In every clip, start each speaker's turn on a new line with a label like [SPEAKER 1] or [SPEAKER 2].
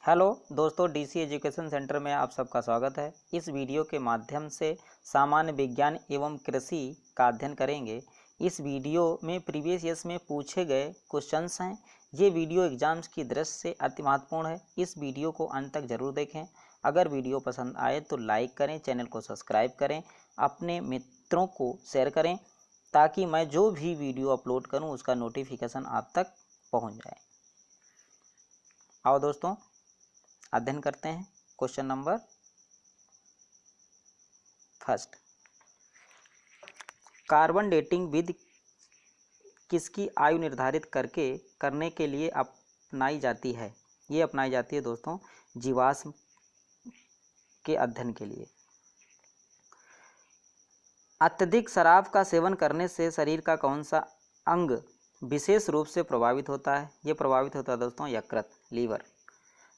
[SPEAKER 1] Hello दोस्तों, DC education centre में आप सबका स्वागत है। इस वीडियो के माध्यम से सामान्य विज्ञान एवं कृषि का अध्ययन करेंगे। इस वीडियो में प्रीवियस ईयर्स में पूछे गए क्वेश्चंस हैं। ये वीडियो एग्जाम्स की दृष्टि से अति महत्वपूर्ण है। इस वीडियो को अंत तक जरूर देखें। अगर वीडियो पसंद आए तो लाइक करें, चैनल को सब्सक्राइब करें, अपने मित्रों को शेयर करें ताकि मैं जो भी वीडियो अपलोड करूँ उसका नोटिफिकेशन आप तक पहुँच जाए। आओ दोस्तों, अध्ययन करते हैं। Question number first, carbon dating विधि किसकी आयु निर्धारित करने के लिए अपनाई जाती है? ये अपनाई जाती है दोस्तों जीवाश्म के अध्ययन के लिए। अत्यधिक शराब का सेवन करने से शरीर का कौन सा अंग विशेष रूप से प्रभावित होता है? ये प्रभावित होता है दोस्तों यकृत, लीवर।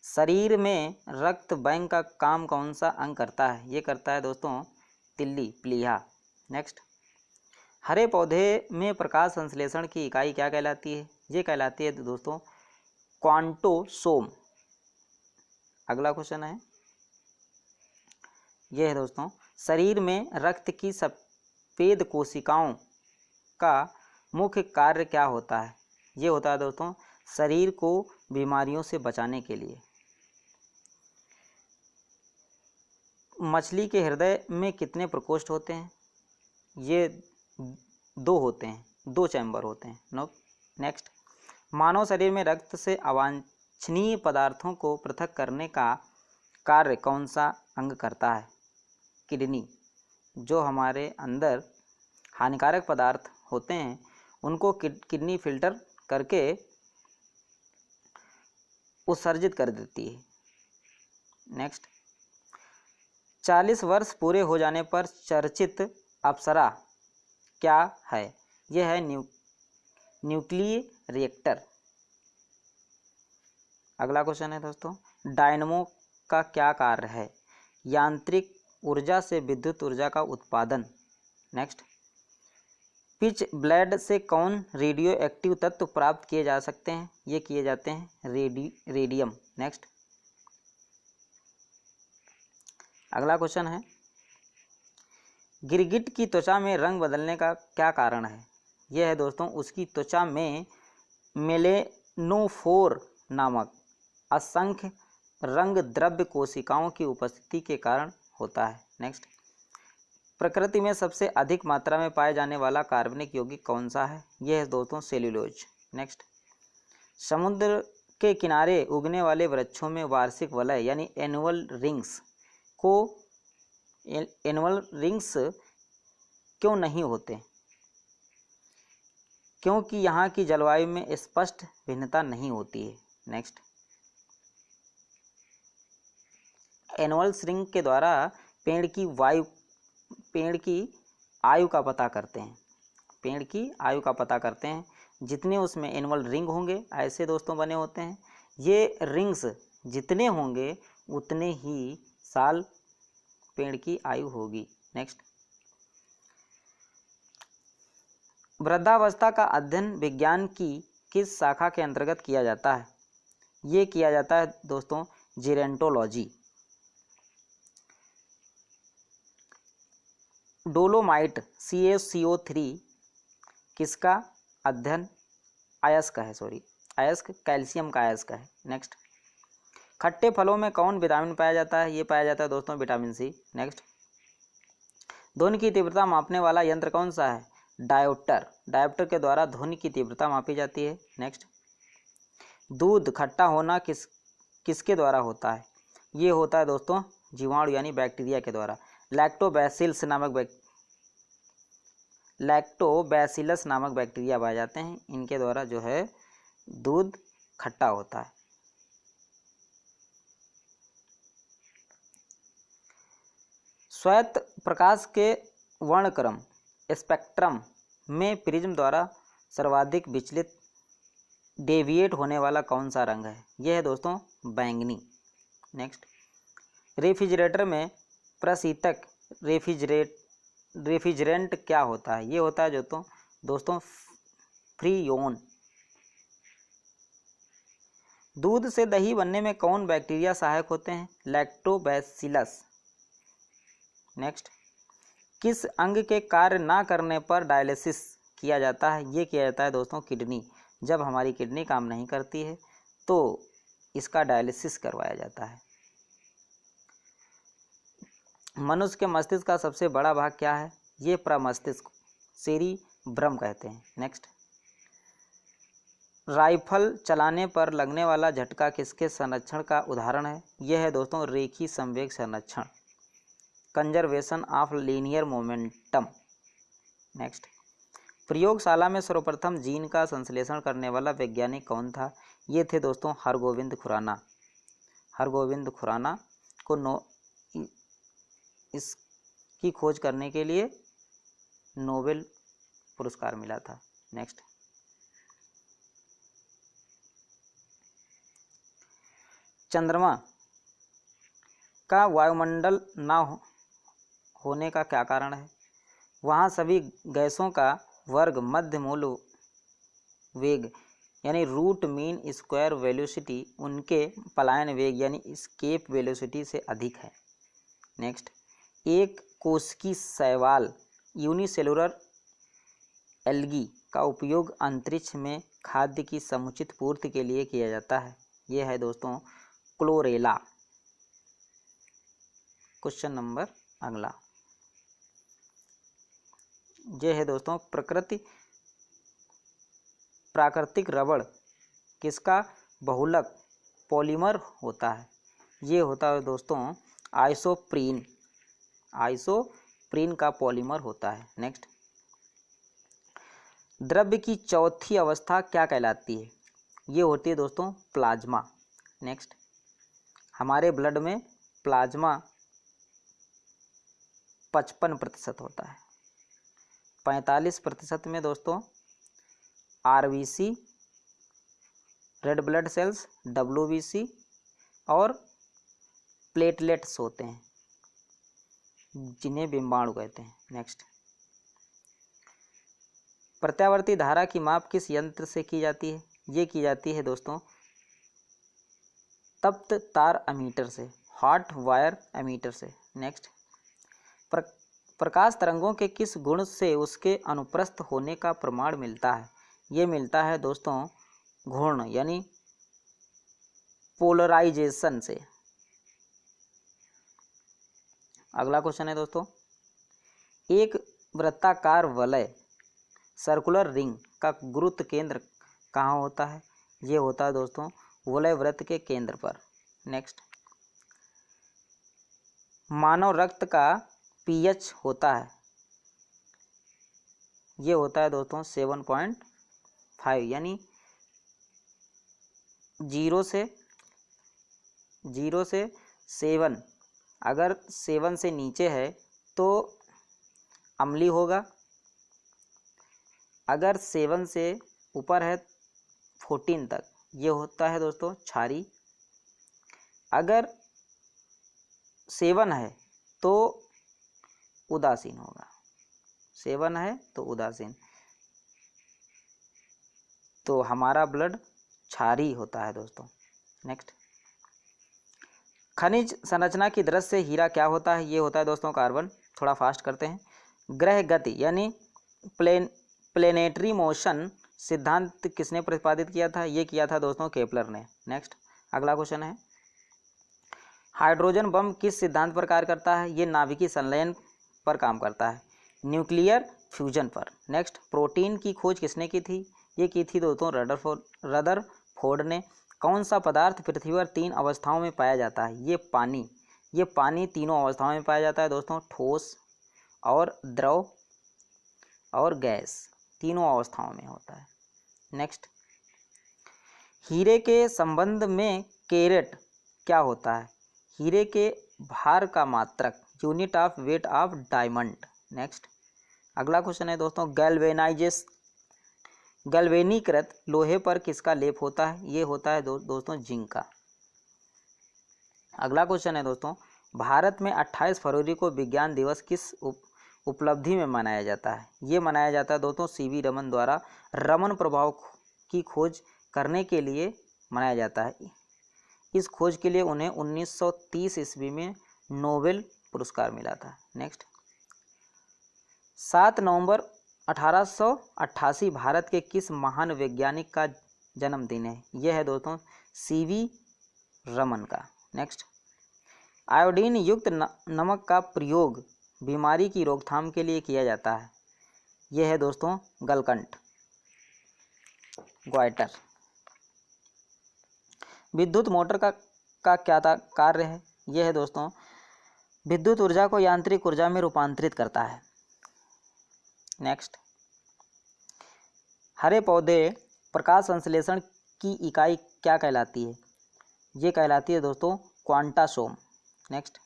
[SPEAKER 1] शरीर में रक्त बैंक का काम कौन सा अंग करता है? ये करता है दोस्तों तिल्ली, प्लीहा। नेक्स्ट, हरे पौधे में प्रकाश संश्लेषण की इकाई क्या कहलाती है? ये कहलाती है दोस्तों क्वांटोसोम। अगला क्वेश्चन है, यह है दोस्तों, शरीर में रक्त की सफेद कोशिकाओं का मुख्य कार्य क्या होता है? ये होता है दोस्तों शरीर को बीमारियों से बचाने के लिए। मछली के हृदय में कितने प्रकोष्ठ होते हैं? ये 2 होते हैं, 2 चैम्बर होते हैं। नेक्स्ट, मानव शरीर में रक्त से अवांछनीय पदार्थों को पृथक करने का कार्य कौन सा अंग करता है? किडनी। जो हमारे अंदर हानिकारक पदार्थ होते हैं उनको किडनी फिल्टर करके उत्सर्जित कर देती है। नेक्स्ट, 40 वर्ष पूरे हो जाने पर चर्चित अप्सरा क्या है? यह है न्यूक्लियर रिएक्टर। अगला क्वेश्चन है दोस्तों, डायनमो का क्या कार्य है? यांत्रिक ऊर्जा से विद्युत ऊर्जा का उत्पादन। नेक्स्ट, पिच ब्लेड से कौन रेडियो एक्टिव तत्व प्राप्त किए जा सकते हैं? ये किए जाते हैं रेडियम। नेक्स्ट, अगला क्वेश्चन है, गिरगिट की त्वचा में रंग बदलने का क्या कारण है? यह है दोस्तों उसकी त्वचा में मेलेनोफोर नामक असंख्य रंग द्रव्य कोशिकाओं की उपस्थिति के कारण होता है। नेक्स्ट, प्रकृति में सबसे अधिक मात्रा में पाए जाने वाला कार्बनिक यौगिक कौन सा है? यह है दोस्तों सेल्यूलोज। नेक्स्ट, समुद्र के किनारे उगने वाले वृक्षों में वार्षिक वलय यानी एनुअल रिंग्स क्यों नहीं होते? क्योंकि यहाँ की जलवायु में स्पष्ट भिन्नता नहीं होती है। नेक्स्ट, एनुअल रिंग के द्वारा पेड़ की आयु का पता करते हैं। पेड़ की आयु का पता करते हैं। जितने उसमें एनुअल रिंग होंगे ऐसे दोस्तों बने होते हैं। ये रिंग्स जितने होंगे उतने ही साल पेड़ की आयु होगी। नेक्स्ट, वृद्धावस्था का अध्ययन विज्ञान की किस शाखा के अंतर्गत किया जाता है? ये किया जाता है दोस्तों जेरोंटोलॉजी। डोलोमाइट CaCO3 किसका अध्ययन? अयस्क है, अयस्क कैल्शियम का अयस्क है। नेक्स्ट, खट्टे फलों में कौन विटामिन पाया जाता है? ये पाया जाता है दोस्तों विटामिन सी। नेक्स्ट, ध्वनि की तीव्रता मापने वाला यंत्र कौन सा है? डायोप्टर के द्वारा ध्वनि की तीव्रता मापी जाती है। नेक्स्ट, दूध खट्टा होना किसके द्वारा होता है? ये होता है दोस्तों जीवाणु यानी बैक्टीरिया के द्वारा। लैक्टोबैसिलस नामक बैक्टीरिया पाए जाते हैं। इनके द्वारा जो है दूध खट्टा होता है। श्वेत प्रकाश के वर्णक्रम स्पेक्ट्रम में प्रिज्म द्वारा सर्वाधिक विचलित डेविएट होने वाला कौन सा रंग है? यह है दोस्तों बैंगनी। नेक्स्ट, रेफ्रिजरेटर में प्रशीतक रेफ्रिजरेंट क्या होता है? ये होता है दोस्तों फ्रीओन। दूध से दही बनने में कौन बैक्टीरिया सहायक होते हैं? लैक्टोबैसिलस। नेक्स्ट, किस अंग के कार्य ना करने पर डायलिसिस किया जाता है? ये किया जाता है दोस्तों किडनी। जब हमारी किडनी काम नहीं करती है तो इसका डायलिसिस करवाया जाता है। मनुष्य के मस्तिष्क का सबसे बड़ा भाग क्या है? ये प्रमस्तिष्क, सेरिब्रम कहते हैं। नेक्स्ट, राइफल चलाने पर लगने वाला झटका किसके संरक्षण का उदाहरण है? यह है दोस्तों रेखी संवेग संरक्षण, conservation of linear momentum. Next, प्रयोगशाला में सर्वप्रथम जीन का संश्लेषण करने वाला वैज्ञानिक कौन था? ये थे दोस्तों हरगोविंद खुराना। हरगोविंद खुराना को इसकी खोज करने के लिए नोबेल पुरस्कार मिला था। नेक्स्ट, चंद्रमा का वायुमंडल ना होने का क्या कारण है? वहाँ सभी गैसों का वर्ग मध्य मूल वेग यानी रूट मीन स्क्वायर वेलोसिटी उनके पलायन वेग यानी एस्केप वेलोसिटी से अधिक है। नेक्स्ट, एक कोशिकी शैवाल यूनिसेलुलर एल्गी का उपयोग अंतरिक्ष में खाद्य की समुचित पूर्ति के लिए किया जाता है। यह है दोस्तों क्लोरेला। क्वेश्चन नंबर अगला, यह है दोस्तों प्राकृतिक रबड़ किसका बहुलक पॉलीमर होता है? ये होता है दोस्तों आइसोप्रीन। आइसोप्रीन का पॉलीमर होता है। नेक्स्ट, द्रव्य की चौथी अवस्था क्या कहलाती है? ये होती है दोस्तों प्लाज्मा। नेक्स्ट, हमारे ब्लड में प्लाज्मा 55% होता है। 45% में दोस्तों RBC, red blood cells, WBC और प्लेटलेट्स होते हैं जिन्हें बिंबाणु कहते हैं। नेक्स्ट, प्रत्यावर्ती धारा की माप किस यंत्र से की जाती है? ये की जाती है दोस्तों तप्त तार अमीटर से, हॉट वायर अमीटर से। नेक्स्ट, प्रकाश तरंगों के किस गुण से उसके अनुप्रस्थ होने का प्रमाण मिलता है? ये मिलता है दोस्तों घूर्ण यानी पोलराइजेशन से। अगला क्वेश्चन है दोस्तों, एक वृत्ताकार वलय सर्कुलर रिंग का गुरुत्व केंद्र कहाँ होता है? ये होता है दोस्तों वलय वृत्त के केंद्र पर। नेक्स्ट, मानव रक्त का पीएच होता है, ये होता है दोस्तों 7.5 यानी 0 से 7। अगर 7 से नीचे है तो अम्लीय होगा, अगर 7 से ऊपर है 14 तक ये होता है दोस्तों क्षारीय, अगर 7 है तो उदासीन होगा। 7 है तो उदासीन, तो हमारा ब्लड क्षारीय होता है दोस्तों। नेक्स्ट, खनिज संरचना की दृष्टि से हीरा क्या होता है? ये होता है दोस्तों कार्बन। थोड़ा फास्ट करते हैं। ग्रह गति यानी प्लेनेटरी मोशन सिद्धांत किसने प्रतिपादित किया था? ये किया था दोस्तों केपलर ने। नेक्स्ट, अगला क्वेश्चन है, हाइड्रोजन बम किस सिद्धांत पर कार्य करता है? ये नाभिकीय संलयन पर काम करता है, न्यूक्लियर फ्यूजन पर। नेक्स्ट, प्रोटीन की खोज किसने की थी? ये की थी दोस्तों रदरफोर्ड ने। कौन सा पदार्थ पृथ्वी पर 3 अवस्थाओं में पाया जाता है? ये पानी तीनों अवस्थाओं में पाया जाता है दोस्तों, ठोस और द्रव और गैस, तीनों अवस्थाओं में होता है। नेक्स्ट, हीरे के संबंध में कैरेट क्या होता है? हीरे के भार का मात्रक, unit of weight of diamond. Next, अगला क्वेश्चन है दोस्तों, गैल्वेनीकृत लोहे पर किसका लेप होता है? ये होता है दोस्तों जिंक का। अगला क्वेश्चन है दोस्तों, भारत में 28 फरवरी को विज्ञान दिवस किस उपलब्धि में मनाया जाता है? ये मनाया जाता है दोस्तों सीवी रमन द्वारा रमन प्रभाव की खोज करने के लिए मनाया जाता है। इस खोज के लिए उन्हें 1930 ईस्वी में नोबेल पुरस्कार मिला था। नेक्स्ट, 7 नवंबर 1888 भारत के किस महान वैज्ञानिक का जन्मदिन है? यह है दोस्तों सीवी रमन का। नेक्स्ट, आयोडीन युक्त नमक का प्रयोग बीमारी की रोकथाम के लिए किया जाता है। यह है दोस्तों गलकंठ, ग्वाइटर। विद्युत मोटर का क्या कार्य है? यह है दोस्तों विद्युत ऊर्जा को यांत्रिक ऊर्जा में रूपांतरित करता है। नेक्स्ट, हरे पौधे प्रकाश संश्लेषण की इकाई क्या कहलाती है? ये कहलाती है दोस्तों क्वांटासोम। नेक्स्ट,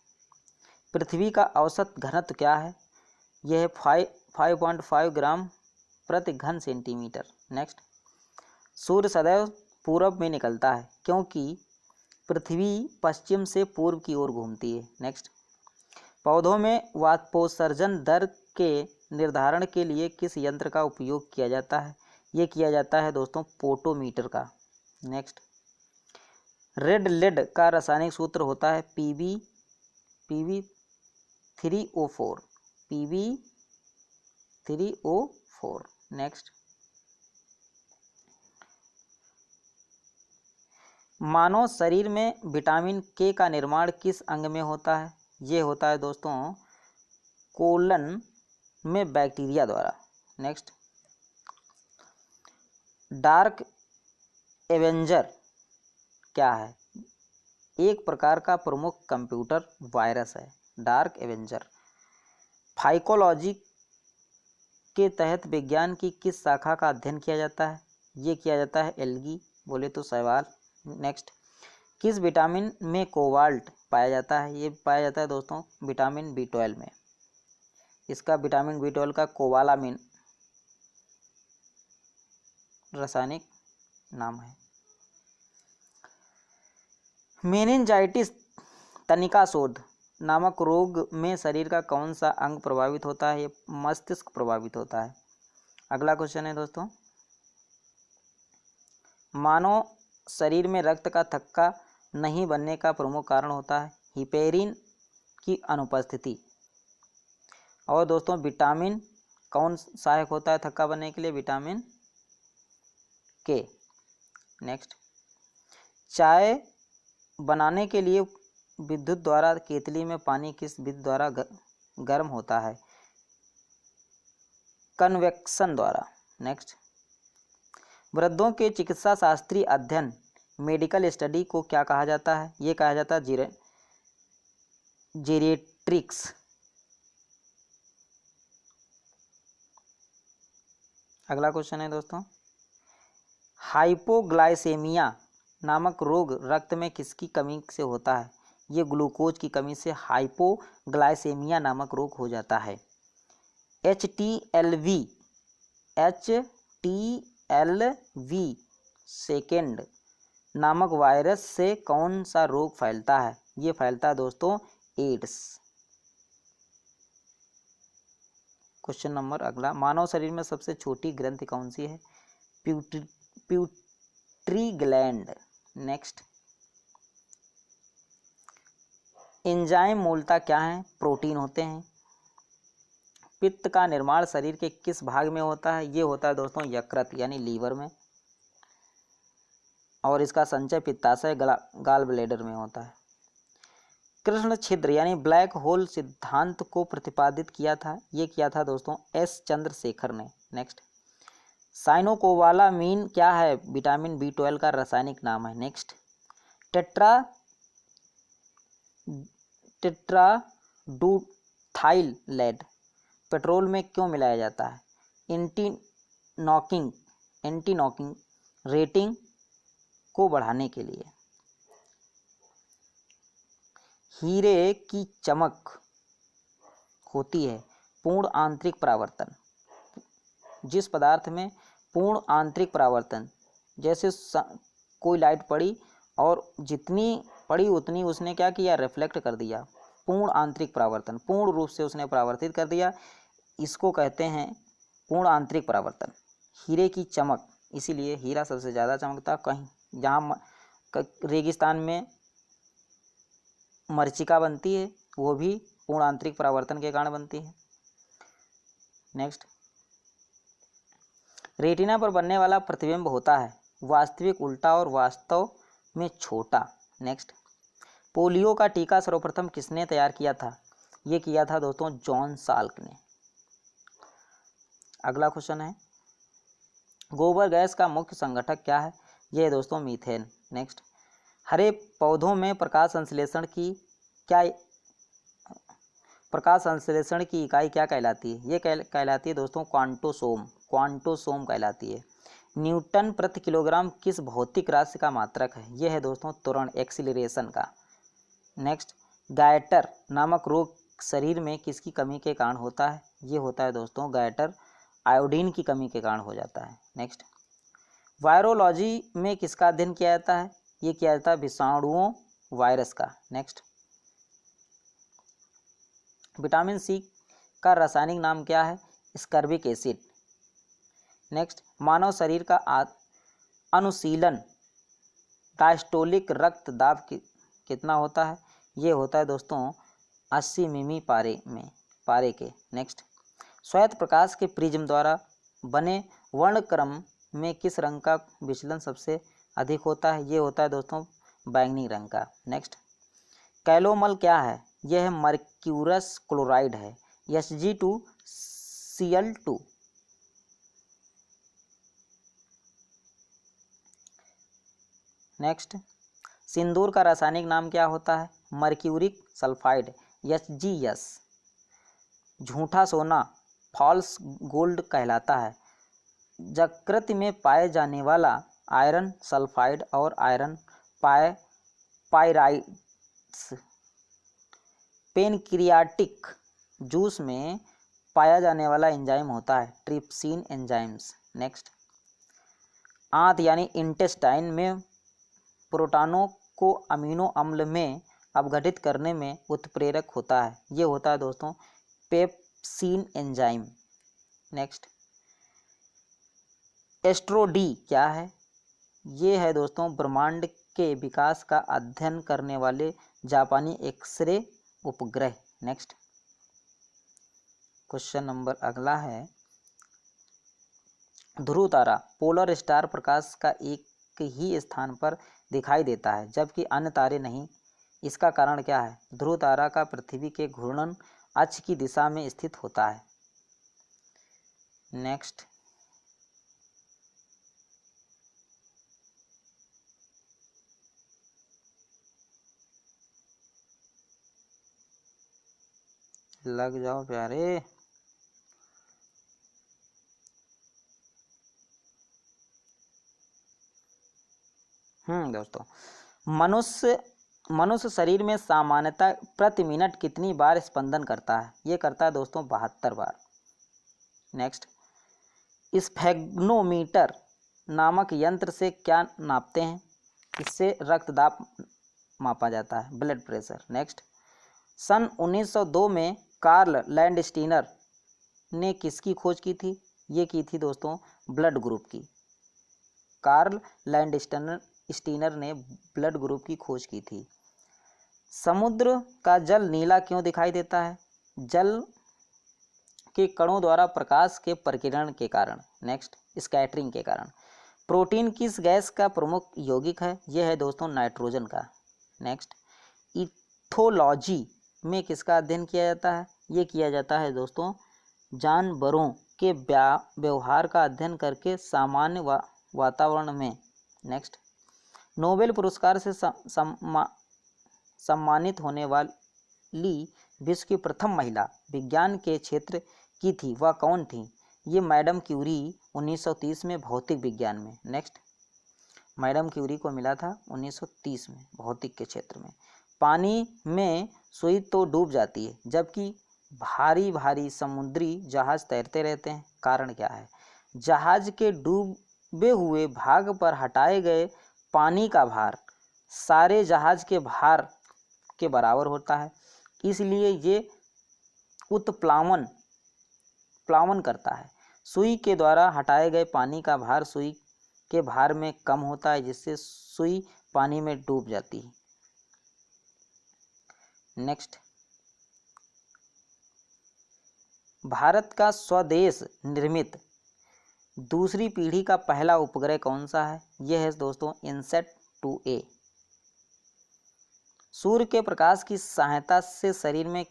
[SPEAKER 1] पृथ्वी का औसत घनत्व क्या है? यह है 5.5 ग्राम प्रति घन सेंटीमीटर। नेक्स्ट, सूर्य सदैव पूरब में निकलता है क्योंकि पृथ्वी पश्चिम से पूर्व की ओर घूमती है। नेक्स्ट, पौधों में वाष्पोत्सर्जन दर के निर्धारण के लिए किस यंत्र का उपयोग किया जाता है? ये किया जाता है दोस्तों पोटोमीटर का। नेक्स्ट, रेड लेड का रासायनिक सूत्र होता है Pb3O4। Pb3O4। नेक्स्ट, मानव शरीर में विटामिन के का निर्माण किस अंग में होता है? ये होता है दोस्तों कोलन में बैक्टीरिया द्वारा। नेक्स्ट, डार्क एवेंजर क्या है? एक प्रकार का प्रमुख कंप्यूटर वायरस है डार्क एवेंजर। फाइकोलॉजी के तहत विज्ञान की किस शाखा का अध्ययन किया जाता है? ये किया जाता है एल्गी, बोले तो शैवाल। नेक्स्ट, किस विटामिन में कोबाल्ट पाया जाता है? ये पाया जाता है दोस्तों विटामिन B12 में। इसका विटामिन B12 का कोबालामिन रासायनिक नाम है। मेनिंजाइटिस तनिका शोध नामक रोग में शरीर का कौन सा अंग प्रभावित होता है? ये मस्तिष्क प्रभावित होता है। अगला क्वेश्चन है दोस्तों, मानव शरीर में रक्त का थक्का नहीं बनने का प्रमुख कारण होता है हिपेरिन की अनुपस्थिति। और दोस्तों विटामिन कौन सहायक होता है थक्का बनने के लिए? विटामिन के। नेक्स्ट, चाय बनाने के लिए विद्युत द्वारा केतली में पानी किस विधि द्वारा गर्म होता है? कन्वेक्शन द्वारा। नेक्स्ट, वृद्धों के चिकित्सा शास्त्रीय अध्ययन मेडिकल स्टडी को क्या कहा जाता है? ये कहा जाता है जीरिएट्रिक्स। अगला क्वेश्चन है दोस्तों, हाइपोग्लाइसेमिया नामक रोग रक्त में किसकी कमी से होता है? ये ग्लूकोज की कमी से हाइपोग्लाइसेमिया नामक रोग हो जाता है। HTLV सेकेंड नामक वायरस से कौन सा रोग फैलता है? ये फैलता है दोस्तों एड्स। क्वेश्चन नंबर अगला, मानव शरीर में सबसे छोटी ग्रंथि कौन सी है? प्यूटरी ग्लैंड। नेक्स्ट, एंजाइम मूलतः क्या है? प्रोटीन होते हैं। पित्त का निर्माण शरीर के किस भाग में होता है? ये होता है दोस्तों यकृत यानी लीवर में। और इसका संचय पित्ताशय गाल ब्लैडर में होता है। कृष्ण छिद्र यानी ब्लैक होल सिद्धांत को प्रतिपादित किया था? ये किया था दोस्तों S चंद्रशेखर ने। नेक्स्ट, साइनोकोबालामीन क्या है? विटामिन B12 का रासायनिक नाम है। नेक्स्ट, टेट्राडूथाइलेट पेट्रोल में क्यों मिलाया जाता है? एंटी नॉकिंग रेटिंग को बढ़ाने के लिए। हीरे की चमक होती है पूर्ण आंतरिक परावर्तन। जिस पदार्थ में पूर्ण आंतरिक परावर्तन, जैसे कोई लाइट पड़ी और जितनी पड़ी उतनी उसने क्या किया? रिफ्लेक्ट कर दिया। पूर्ण आंतरिक परावर्तन, पूर्ण रूप से उसने परावर्तित कर दिया, इसको कहते हैं पूर्ण आंतरिक परावर्तन। हीरे की चमक, इसीलिए हीरा सबसे ज़्यादा चमकता। कहीं जहाँ रेगिस्तान में मरीचिका बनती है, वो भी पूर्ण आंतरिक परावर्तन के कारण बनती है। नेक्स्ट, रेटिना पर बनने वाला प्रतिबिंब होता है वास्तविक उल्टा और वास्तव में छोटा। नेक्स्ट, पोलियो का टीका सर्वप्रथम किसने तैयार किया था? ये किया था दोस्तों जॉन साल्क ने। अगला क्वेश्चन है, गोबर गैस का मुख्य संगठक क्या है? ये है दोस्तों मीथेन। नेक्स्ट, हरे पौधों में प्रकाश संश्लेषण की इकाई क्या कहलाती है? ये कहलाती है दोस्तों क्वांटोसोम कहलाती है। न्यूटन प्रति किलोग्राम किस भौतिक राशि का मात्रक है? यह है दोस्तों त्वरण, एक्सीलरेशन का। नेक्स्ट, गायटर नामक रोग शरीर में किसकी कमी के कारण होता है? ये होता है दोस्तों गायटर आयोडीन की कमी के कारण हो जाता है। नेक्स्ट, वायरोलॉजी में किसका अध्ययन किया जाता है? ये किया जाता है विषाणुओं, वायरस का। नेक्स्ट, विटामिन सी का रासायनिक नाम क्या है? स्कर्बिक एसिड। नेक्स्ट, मानव शरीर का अनुशीलन डायस्टोलिक रक्त दाब कितना होता है? ये होता है दोस्तों 80 मिमी पारे के। नेक्स्ट, श्वेत प्रकाश के प्रिज्म द्वारा बने वर्णक्रम में किस रंग का विचलन सबसे अधिक होता है? ये होता है दोस्तों बैंगनी रंग का। नेक्स्ट, कैलोमल क्या है? यह है मर्क्यूरस क्लोराइड है, Hg2Cl2। नेक्स्ट, सिंदूर का रासायनिक नाम क्या होता है? Mercuric sulphide, HgS। झूठा सोना फॉल्स गोल्ड कहलाता है। यकृत में पाए जाने वाला आयरन सल्फाइड और आयरन पायराइड्स पेनक्रियाटिक जूस में पाया जाने वाला एंजाइम होता है ट्रिप्सिन एंजाइम्स। नेक्स्ट, आंत यानी इंटेस्टाइन में प्रोटॉनों को अमीनो अम्ल में अपघटित करने में उत्प्रेरक होता है। ये होता है दोस्तों पेप्सिन एंजाइम। नेक्स्ट, एस्ट्रो-डी क्या है? ये है दोस्तों ब्रह्मांड के विकास का अध्ययन करने वाले जापानी एक्सरे उपग्रह। नेक्स्ट, क्वेश्चन नंबर अगला है, ध्रुव तारा पोलर स्टार प्रकाश का एक ही स्थान पर दिखाई देता है जबकि अन्य तारे नहीं, इसका कारण क्या है? ध्रुव तारा का पृथ्वी के घूर्णन अक्ष की दिशा में स्थित होता है। नेक्स्ट, लग जाओ प्यारे। दोस्तों, मनुष्य शरीर में सामान्यतः प्रति मिनट कितनी बार स्पंदन करता है? ये करता है दोस्तों 72 बार। नेक्स्ट, स्फेग्नोमीटर नामक यंत्र से क्या नापते हैं? इससे रक्तदाब मापा जाता है, ब्लड प्रेशर। नेक्स्ट, सन 1902 में कार्ल लैंडस्टीनर ने किसकी खोज की थी? ये की थी दोस्तों ब्लड ग्रुप की। कार्ल लैंडस्टीनर ने ब्लड ग्रुप की खोज की थी। समुद्र का जल नीला क्यों दिखाई देता है? जल के कणों द्वारा प्रकाश के प्रकीर्णन के कारण। नेक्स्ट, स्कैटरिंग के कारण। प्रोटीन किस गैस का प्रमुख यौगिक है? यह है दोस्तों नाइट्रोजन का। नेक्स्ट, इथोलॉजी में किसका अध्ययन किया जाता है? ये किया जाता है दोस्तों जानवरों के व्यवहार का अध्ययन करके सामान्य वातावरण में। नेक्स्ट, नोबेल पुरस्कार से सम्मानित होने वाली विश्व की प्रथम महिला विज्ञान के क्षेत्र की थी, वह कौन थी? ये मैडम क्यूरी 1930 में भौतिक विज्ञान में। नेक्स्ट, मैडम क्यूरी को मिला था 1930 में भौतिक के क्षेत्र में। पानी में सुई तो डूब जाती है जबकि भारी भारी समुद्री जहाज तैरते रहते हैं, कारण क्या है? जहाज के डूबे हुए भाग पर हटाए गए पानी का भार सारे जहाज के भार के बराबर होता है, इसलिए ये उत्प्लावन करता है। सुई के द्वारा हटाए गए पानी का भार सुई के भार में कम होता है, जिससे सुई पानी में डूब जाती है। नेक्स्ट, भारत का स्वदेश निर्मित दूसरी पीढ़ी का पहला उपग्रह कौन सा है? यह है दोस्तों इनसैट 2A। सूर्य के प्रकाश की सहायता से शरीर में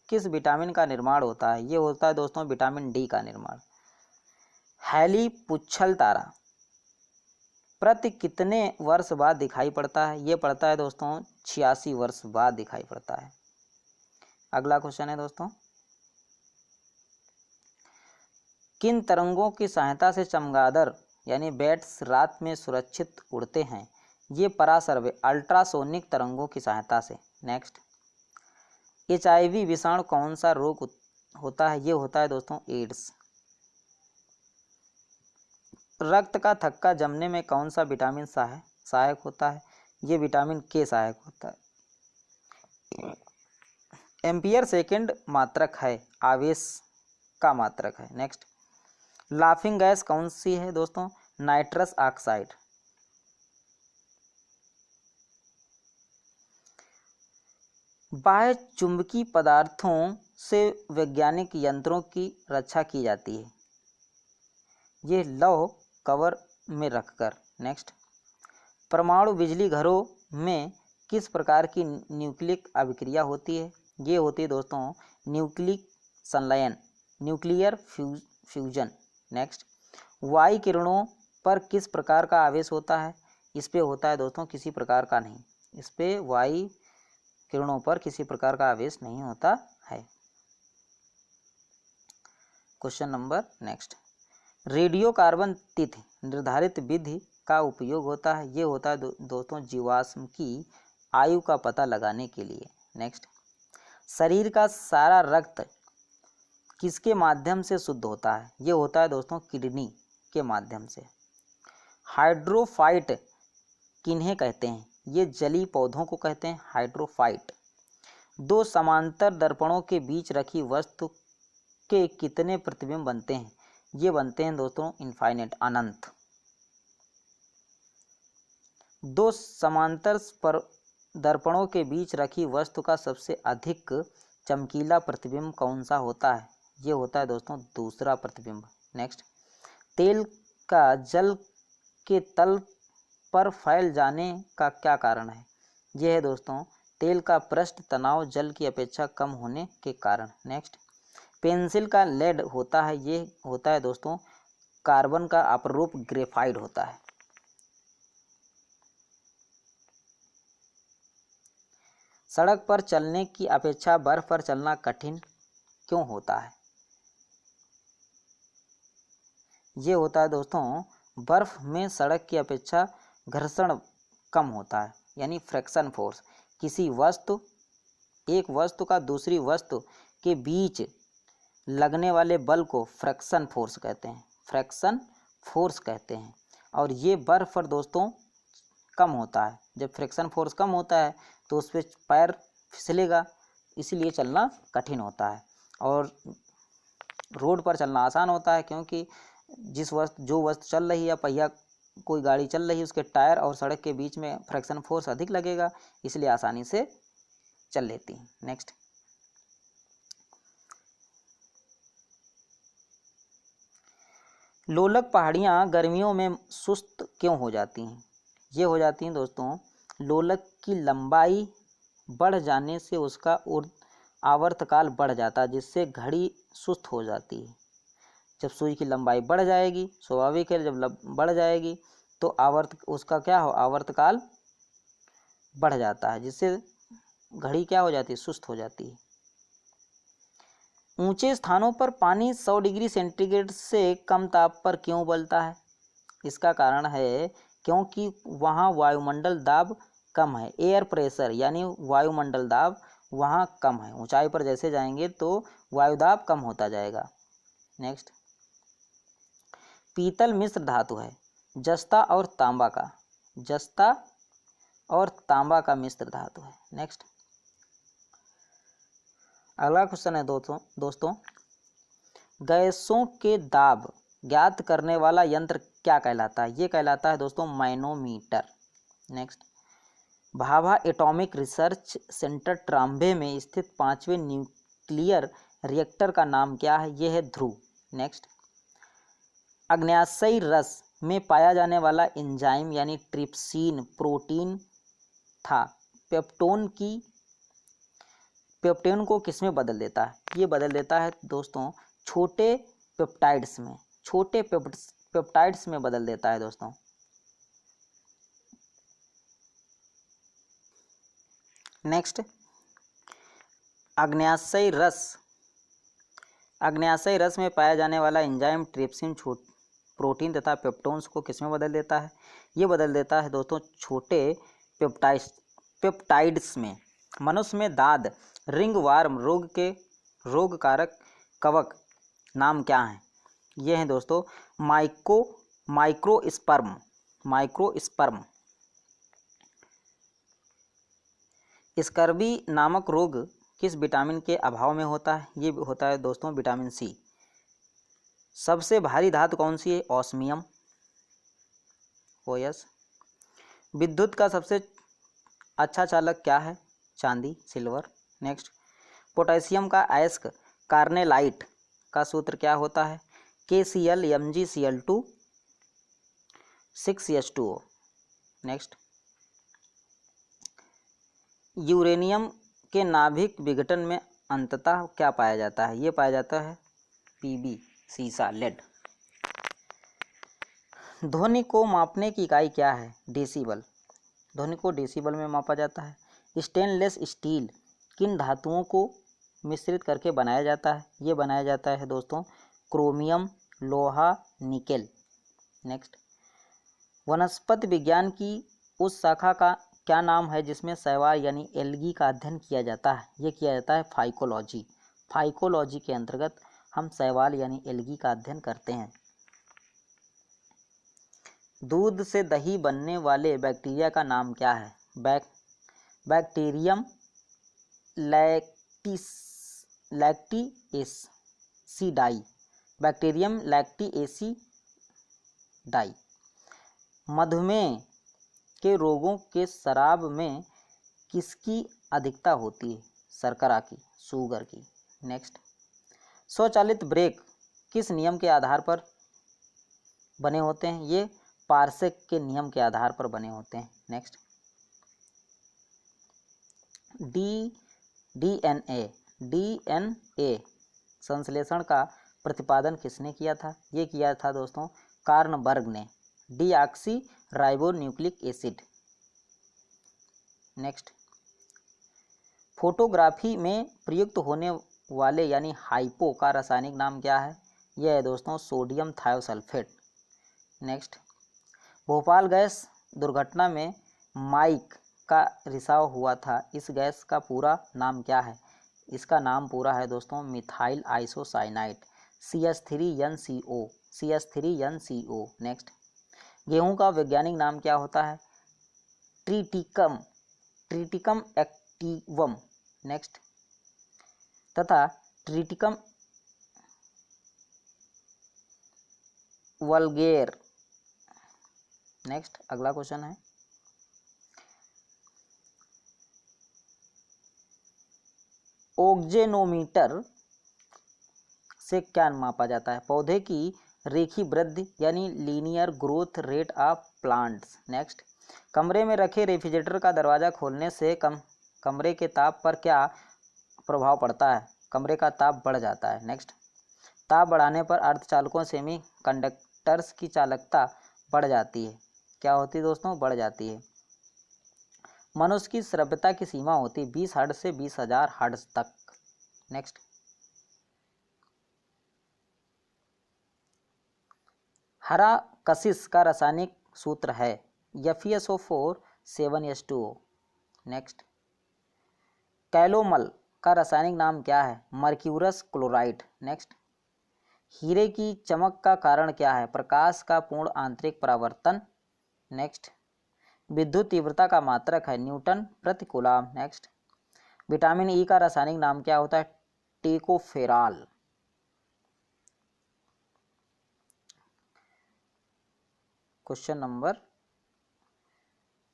[SPEAKER 1] किस विटामिन का निर्माण होता है? ये होता है दोस्तों विटामिन डी का निर्माण। हैली पुच्छल तारा प्रति कितने वर्ष बाद दिखाई पड़ता है? ये पड़ता है दोस्तों 86 वर्ष बाद दिखाई पड़ता है। अगला क्वेश्चन है दोस्तों, किन तरंगों की सहायता से चमगादड़ यानी बैट्स रात में सुरक्षित उड़ते हैं? ये परासर्वे अल्ट्रासोनिक तरंगों की सहायता से। नेक्स्ट, HIV विषाणु कौन सा रोग होता है? ये होता है दोस्तों एड्स। रक्त का थक्का जमने में कौन सा विटामिन सहायक होता है? ये विटामिन के सहायक होता है। एम्पियर सेकेंड मात्रक है, आवेश का मात्रक है। नेक्स्ट, लाफिंग गैस कौन सी है दोस्तों? Nitrous oxide. बाह्य चुंबकीय पदार्थों से वैज्ञानिक यंत्रों की रक्षा की जाती है, ये लौह कवर में रखकर। नेक्स्ट, परमाणु बिजली घरों में किस प्रकार की न्यूक्लिक अभिक्रिया होती है? ये होती है दोस्तों न्यूक्लिक संलयन, न्यूक्लियर फ्यूजन। नेक्स्ट, वायु किरणों पर किस प्रकार का आवेश होता है? इस पे होता है दोस्तों किसी प्रकार का नहीं, इस पे वायु किरणों पर किसी प्रकार का आवेश नहीं होता है। Question number next, radio carbon तिथि निर्धारित विधि का उपयोग होता है, ये होता है दोस्तों जीवाश्म की आयु का पता लगाने के लिए। नेक्स्ट, शरीर का सारा रक्त किसके माध्यम से शुद्ध होता है? ये होता है दोस्तों किडनी के माध्यम से। हाइड्रोफाइट किन्हें कहते हैं? ये जलीय पौधों को कहते हैं हाइड्रोफाइट। दो समांतर दर्पणों के बीच रखी वस्तु के कितने प्रतिबिंब बनते हैं? ये बनते हैं दोस्तों इनफाइनाइट, अनंत। दो समांतर दर्पणों के बीच रखी वस्तु का सबसे अधिक चमकीला प्रतिबिंब कौन सा होता है? ये होता है दोस्तों दूसरा प्रतिबिंब। नेक्स्ट, तेल का जल के तल पर फैल जाने का क्या कारण है? यह है दोस्तों तेल का पृष्ठ तनाव जल की अपेक्षा कम होने के कारण। नेक्स्ट, पेंसिल का लेड होता है, ये होता है दोस्तों कार्बन का अपरूप ग्रेफाइट होता है। सड़क पर चलने की अपेक्षा बर्फ पर चलना कठिन क्यों होता है? ये होता है दोस्तों बर्फ में सड़क की अपेक्षा घर्षण कम होता है, यानी फ्रिक्शन फोर्स। एक वस्तु का दूसरी वस्तु के बीच लगने वाले बल को फ्रिक्शन फोर्स कहते हैं, फ्रिक्शन फोर्स कहते हैं। और ये बर्फ पर दोस्तों कम होता है। जब फ्रिक्शन फोर्स कम होता है तो उस पर पैर फिसलेगा, इसलिए चलना कठिन होता है। और रोड पर चलना आसान होता है, क्योंकि जो वस्तु चल रही है, पहिया कोई गाड़ी चल रही है, उसके टायर और सड़क के बीच में फ्रिक्शन फोर्स अधिक लगेगा, इसलिए आसानी से चल लेती है। नेक्स्ट, लोलक पहाड़ियाँ गर्मियों में सुस्त क्यों हो जाती हैं? ये हो जाती हैं दोस्तों लोलक की लंबाई बढ़ जाने से उसका आवर्तकाल बढ़ जाता है, जिससे घड़ी सुस्त हो जाती है। जब सुई की लंबाई बढ़ जाएगी, स्वाभाविक है, जब बढ़ जाएगी तो आवर्तकाल बढ़ जाता है, जिससे घड़ी क्या हो जाती है? सुस्त हो जाती है। ऊंचे स्थानों पर पानी 100 डिग्री सेंटीग्रेड से कम ताप पर क्यों उबलता है? इसका कारण है क्योंकि वहाँ वायुमंडल दाब कम है, एयर प्रेशर यानी वायुमंडल दाब वहाँ कम है। ऊंचाई पर जैसे जाएंगे तो वायुदाब कम होता जाएगा। नेक्स्ट, पीतल मिश्र धातु है जस्ता और तांबा का मिश्र धातु है। नेक्स्ट, अगला क्वेश्चन है दोस्तों गैसों के दाब ज्ञात करने वाला यंत्र क्या कहलाता है? ये कहलाता है दोस्तों manometer. Next, Bhabha atomic research centre Trombay में स्थित 5वें न्यूक्लियर रिएक्टर का नाम क्या है? यह है ध्रुव। नेक्स्ट, अग्न्याशयी रस में पाया जाने वाला एंजाइम यानी ट्रिप्सिन प्रोटीन था पेप्टोन को किस में बदल देता है? ये बदल देता है दोस्तों छोटे पेप्टाइड्स में बदल देता है दोस्तों। नेक्स्ट, अग्न्याशयी रस में पाया जाने वाला एंजाइम ट्रिप्सिन प्रोटीन तथा पेप्टोन्स को किस में बदल देता है? ये बदल देता है दोस्तों छोटे पेप्टाइड्स में। मनुष्य में दाद रिंगवार्म रोग के रोगकारक कवक नाम क्या हैं? ये हैं दोस्तों माइक्रोस्पर्म। स्कर्वी नामक रोग किस विटामिन के अभाव में होता है? ये होता है दोस्तों विटामिन सी। सबसे भारी धातु कौन सी है? Osmium, OS। विद्युत का सबसे अच्छा चालक क्या है? चांदी, सिल्वर। नेक्स्ट, पोटेशियम का अयस्क कार्नेलाइट का सूत्र क्या होता है? KCl MgCl2 6H2O। Next, uranium के नाभिक विघटन में अंततः क्या पाया जाता है? ये पाया जाता है Pb, सीसा, लेड। ध्वनि को मापने की इकाई क्या है? डेसिबल। ध्वनि को डेसिबल में मापा जाता है। स्टेनलेस स्टील किन धातुओं को मिश्रित करके बनाया जाता है? ये बनाया जाता है दोस्तों क्रोमियम, लोहा, निकेल। नेक्स्ट, वनस्पति विज्ञान की उस शाखा का क्या नाम है जिसमें शैवाल यानी एल्गी का अध्ययन किया जाता है? ये किया जाता है फाइकोलॉजी। फाइकोलॉजी के अंतर्गत हम शैवाल यानी एल्गी का अध्ययन करते हैं। दूध से दही बनने वाले बैक्टीरिया का नाम क्या है? बैक्टीरियम लैक्टिएसिडाई। बैक्टीरियम लैक्टिएसिडाई। मधुमेह के रोगों के शराब में किसकी अधिकता होती है? शर्करा की, शुगर की। नेक्स्ट, स्वचालित ब्रेक किस नियम के आधार पर बने होते हैं? ये पार्सेक के नियम के आधार पर बने होते हैं। नेक्स्ट, डीएनए संश्लेषण का प्रतिपादन किसने किया था? ये किया था दोस्तों कार्नबर्ग ने। Deoxy ribonucleic acid. Next, photography में प्रयुक्त होने वाले यानी हाइपो का रासायनिक नाम क्या है? यह है दोस्तों sodium thiosulphate. Next, Bhopal gas दुर्घटना में माइक का रिसाव हुआ था, इस गैस का पूरा नाम क्या है? इसका नाम पूरा है दोस्तों मिथाइल आइसोसाइनाइड, CH3NCO। नेक्स्ट, गेहूं का वैज्ञानिक नाम क्या होता है? ट्रिटिकम एक्टिवम। नेक्स्ट, तथा ट्रिटिकम वल्गेर। नेक्स्ट, अगला क्वेश्चन है ओक्जेनोमीटर से क्या मापा जाता है? पौधे की रेखीय वृद्धि यानी linear growth rate of plants. Next, कमरे में रखे रेफ्रिजरेटर का दरवाज़ा खोलने से कमरे के ताप पर क्या प्रभाव पड़ता है? कमरे का ताप बढ़ जाता है। नेक्स्ट, ताप बढ़ाने पर अर्धचालकों सेमी कंडक्टर्स की चालकता बढ़ जाती है। क्या होती है दोस्तों? बढ़ जाती है। मनुष्य की श्रव्यता की सीमा होती है 20 हर्ट्ज से 20,000 हर्ट्ज तक। नेक्स्ट, हरा कशिश का रासायनिक सूत्र है FeSO4 7H2O। नेक्स्ट, कैलोमल का रासायनिक नाम क्या है? Mercurous chloride. नेक्स्ट, हीरे की चमक का कारण क्या है? प्रकाश का पूर्ण आंतरिक परावर्तन। नेक्स्ट, विद्युत तीव्रता का मात्रक है न्यूटन प्रति कूलम। नेक्स्ट, विटामिन ई का रासायनिक नाम क्या होता है? टेकोफेरॉल। क्वेश्चन नंबर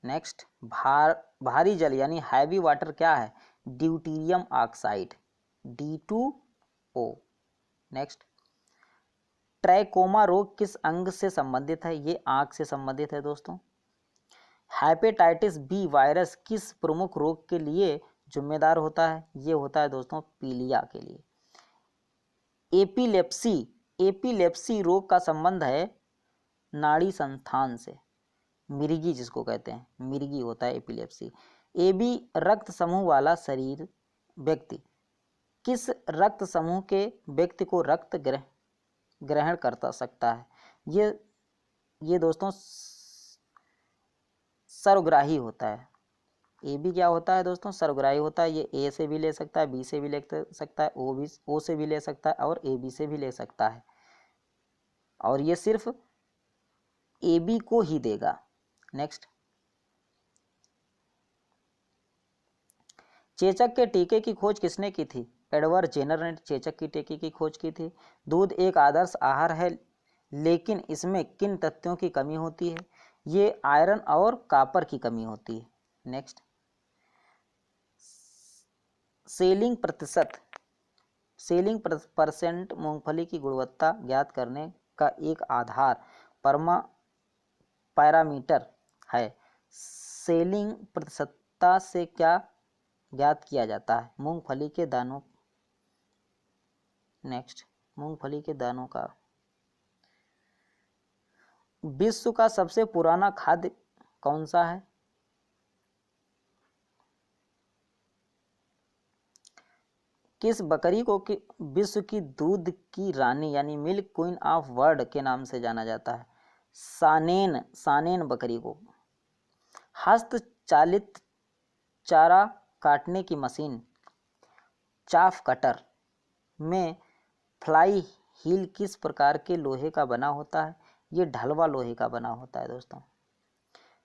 [SPEAKER 1] नेक्स्ट, भारी जल यानी हैवी वाटर क्या है? Deuterium oxide, D2O। Next, trachoma रोग किस अंग से संबंधित है? ये आंख से संबंधित है दोस्तों। हेपेटाइटिस बी वायरस किस प्रमुख रोग के लिए जिम्मेदार होता है? ये होता है दोस्तों पीलिया के लिए। एपिलेप्सी रोग का संबंध है नाड़ी संस्थान से, मिर्गी जिसको कहते हैं, मिर्गी होता है एपिलेप्सी। AB रक्त समूह वाला शरीर व्यक्ति किस रक्त समूह के व्यक्ति को रक्त ग्रहण करता सकता है? ये दोस्तों सर्वग्राही होता है। AB क्या होता है दोस्तों? सर्वग्राही होता है। ये A से भी ले सकता है, B से भी ले सकता है, O से भी ले सकता है और AB से भी ले सकता है, और ये सिर्फ AB को ही देगा। नेक्स्ट, चेचक के टीके की खोज किसने की थी? एडवर्ड जेनर ने चेचक की टीके की खोज की थी। दूध एक आदर्श आहार है, लेकिन इसमें किन तत्वों की कमी होती है? ये आयरन और कॉपर की कमी होती है। नेक्स्ट, सेलिंग परसेंट मूंगफली की गुणवत्ता ज्ञात करने का एक आधार पैरामीटर है। सेलिंग प्रतिशतता से क्या ज्ञात किया जाता है? मूंगफली के दानों। नेक्स्ट, मूंगफली के दानों का। विश्व का सबसे पुराना खाद्य कौन सा है? किस बकरी को विश्व की दूध की रानी यानी मिल्क क्वीन ऑफ वर्ल्ड के नाम से जाना जाता है? सानेन बकरी को। हस्तचालित चारा काटने की मशीन चाफ कटर में फ्लाई व्हील किस प्रकार के लोहे का बना होता है? ये ढलवा लोहे का बना होता है दोस्तों।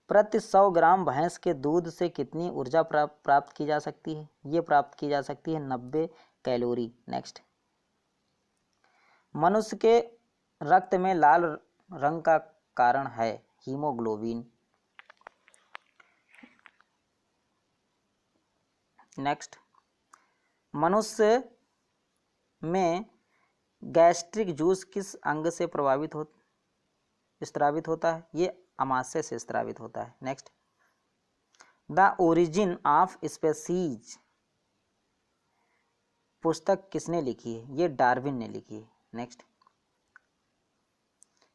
[SPEAKER 1] प्रति 100 ग्राम भैंस के दूध से कितनी ऊर्जा प्राप्त की जा सकती है? ये प्राप्त की जा सकती है 90 कैलोरी। नेक्स्ट, मनुष्य के रक्त में लाल रंग का कारण है हीमोग्लोबिन। नेक्स्ट, मनुष्य में गैस्ट्रिक जूस किस अंग से स्रावित होता है? ये अमाशय से स्रावित होता है। Next, the origin of species पुस्तक किसने लिखी है? ये डार्विन ने लिखी है। नेक्स्ट,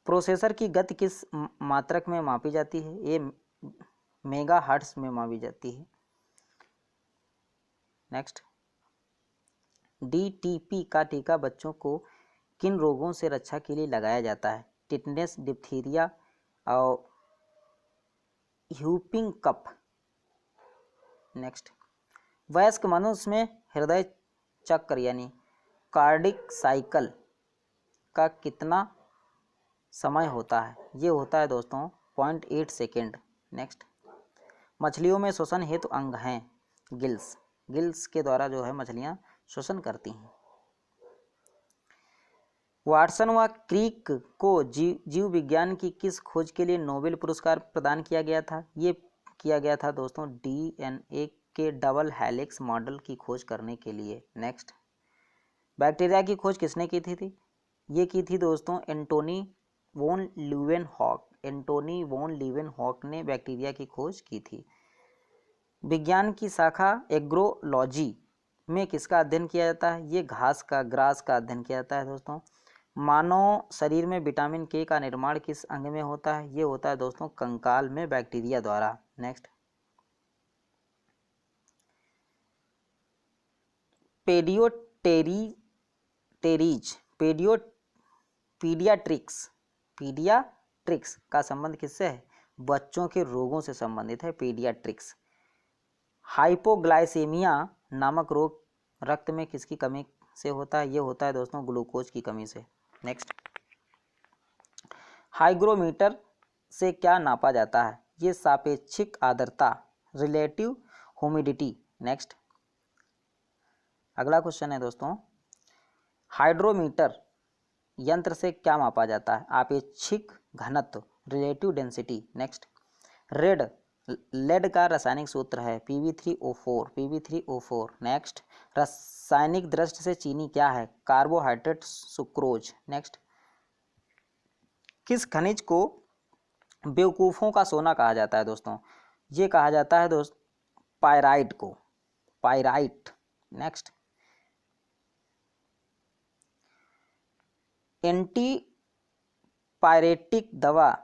[SPEAKER 1] प्रोसेसर की गति किस मात्रक में मापी जाती है? ये मेगाहर्ट्ज में मापी जाती है। नेक्स्ट, DTP का टीका बच्चों को किन रोगों से रक्षा के लिए लगाया जाता है? टिटनेस, डिप्थीरिया और ह्यूपिंग कफ। नेक्स्ट, वयस्क मनुष्य में हृदय चक्र यानी कार्डिक साइकिल का कितना समय होता है? ये होता है दोस्तों 0.8 सेकेंड। नेक्स्ट, मछलियों में श्वसन हेतु अंग हैं गिल्स के द्वारा जो है मछलियां श्वसन करती हैं। वाटसन व क्रिक को जीव विज्ञान की किस खोज के लिए नोबेल पुरस्कार प्रदान किया गया था? ये किया गया था दोस्तों DNA के डबल हेलिक्स मॉडल की खोज करने के लिए। नेक्स्ट, बैक्टीरिया की खोज किसने की थी? ये की थी दोस्तों एंटोनी वॉन लीवेनहॉक ने बैक्टीरिया की खोज की थी। विज्ञान की शाखा एग्रोलॉजी में किसका अध्ययन किया जाता है? ये ग्रास का अध्ययन किया जाता है दोस्तों। मानव शरीर में विटामिन K का निर्माण किस अंग में होता है? ये होता है दोस्तों कंकाल में बैक्टीरिया द्वारा। नेक्स्ट, पीडियाट्रिक्स का संबंध किससे है? बच्चों के रोगों से संबंधित है पीडियाट्रिक्स। हाइपोग्लाइसेमिया नामक रोग रक्त में किसकी कमी से होता है? ये होता है दोस्तों ग्लूकोज की कमी से। नेक्स्ट, हाइग्रोमीटर से क्या नापा जाता है? ये सापेक्षिक आर्द्रता रिलेटिव ह्यूमिडिटी। नेक्स्ट, अगला क्वेश्चन है दोस्तों, हाइड्रोमीटर यंत्र से क्या मापा जाता है? आपेक्षिक घनत्व relative density. Next, red lead का रासायनिक सूत्र है Pb3O4। नेक्स्ट, रासायनिक दृष्टि से चीनी क्या है? Carbohydrate, sucrose. नेक्स्ट, किस खनिज को बेवकूफ़ों का सोना कहा जाता है दोस्तों? ये कहा जाता है पायराइट को, पायराइट। नेक्स्ट, एंटी पायरेटिक दवा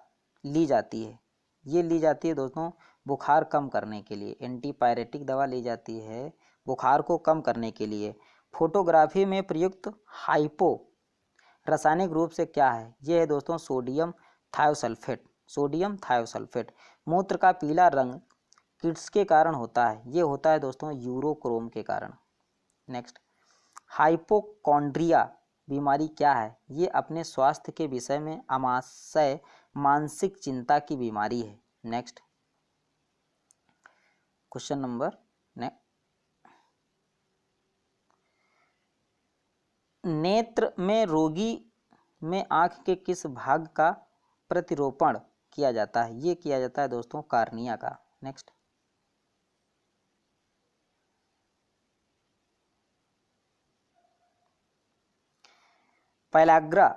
[SPEAKER 1] ली जाती है, ये ली जाती है दोस्तों बुखार कम करने के लिए। एंटी पायरेटिक दवा ली जाती है बुखार को कम करने के लिए। फोटोग्राफी में प्रयुक्त हाइपो रासायनिक रूप से क्या है? ये है दोस्तों सोडियम थायोसल्फेट, सोडियम थायोसल्फेट। मूत्र का पीला रंग किसके कारण होता है? ये होता है दोस्तों यूरोक्रोम के कारण। नेक्स्ट, हाइपोकॉन्ड्रिया बीमारी क्या है? ये अपने स्वास्थ्य के विषय में आमाशय मानसिक चिंता की बीमारी है। नेक्स्ट, क्वेश्चन नंबर नेत्र में रोगी में आंख के किस भाग का प्रतिरोपण किया जाता है? ये किया जाता है दोस्तों कार्निया का। नेक्स्ट, पेलाग्रा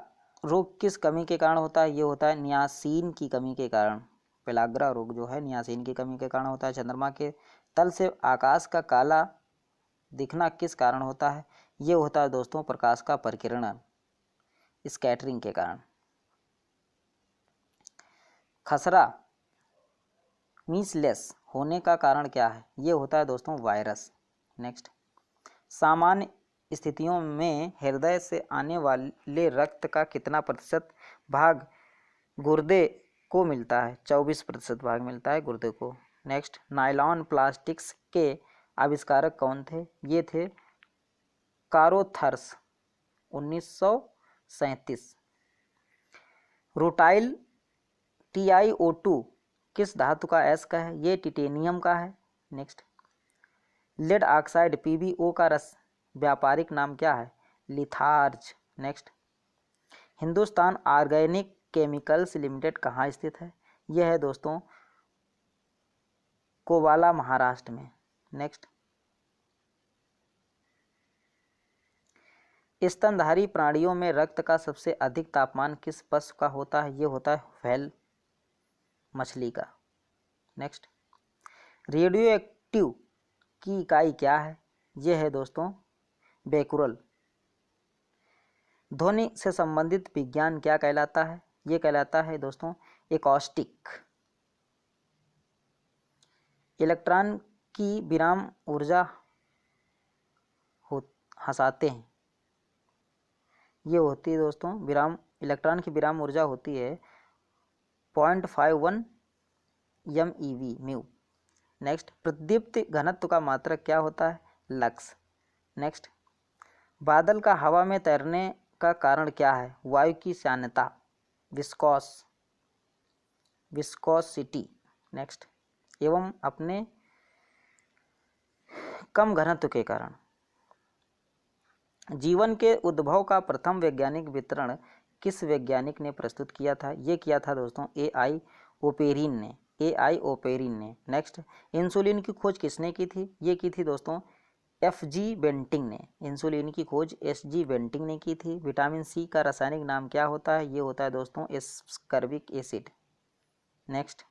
[SPEAKER 1] रोग किस कमी के कारण होता है? ये होता है नियासिन की कमी के कारण। पेलाग्रा रोग जो है नियासिन की कमी के कारण होता है। चंद्रमा के तल से आकाश का काला दिखना किस कारण होता है? ये होता है दोस्तों प्रकाश का परिकिरण, स्कैटरिंग के कारण। खसरा मीसलेस होने का कारण क्या है? ये होता है दोस्तों वायरस। नेक्स्ट, सामान्य स्थितियों में हृदय से आने वाले रक्त का कितना प्रतिशत भाग गुर्दे को मिलता है? 24% भाग मिलता है गुर्दे को। नेक्स्ट, नायलॉन प्लास्टिक्स के आविष्कारक कौन थे? ये थे कारोथर्स, 1937। रूटाइल TiO2 किस धातु का अयस्क है? ये टिटेनियम का है। नेक्स्ट, लेड ऑक्साइड PbO का रस व्यापारिक नाम क्या है? Litharge. Next, Hindustan organic chemicals limited कहाँ स्थित है? यह है दोस्तों कोवाला, महाराष्ट्र में। नेक्स्ट, स्तनधारी प्राणियों में रक्त का सबसे अधिक तापमान किस पशु का होता है? ये होता है व्हेल, मछली का। नेक्स्ट, रेडियो एक्टिव की इकाई क्या है? ये है दोस्तों बेकुरल। ध्वनि से संबंधित विज्ञान क्या कहलाता है? ये कहलाता है दोस्तों एकॉस्टिक। इलेक्ट्रॉन की विराम ऊर्जा हंसाते हैं, ये होती है दोस्तों विराम, इलेक्ट्रॉन की विराम ऊर्जा होती है 0.51 MeV म्यू। नेक्स्ट, प्रदीप्त घनत्व का मात्रक क्या होता है? लक्स। नेक्स्ट, बादल का हवा में तैरने का कारण क्या है? वायु की श्यानता, विस्कोसिटी। नेक्स्ट, एवं अपने कम घनत्व के कारण। जीवन के उद्भव का प्रथम वैज्ञानिक वितरण किस वैज्ञानिक ने प्रस्तुत किया था? ये किया था दोस्तों AI ओपेरिन ने। नेक्स्ट, इंसुलिन की खोज किसने की थी? ये की थी दोस्तों FG बेंटिंग ने। इंसुलिन की खोज SG बेंटिंग ने की थी। विटामिन C का रासायनिक नाम क्या होता है? ये होता है दोस्तों ascorbic acid. Next,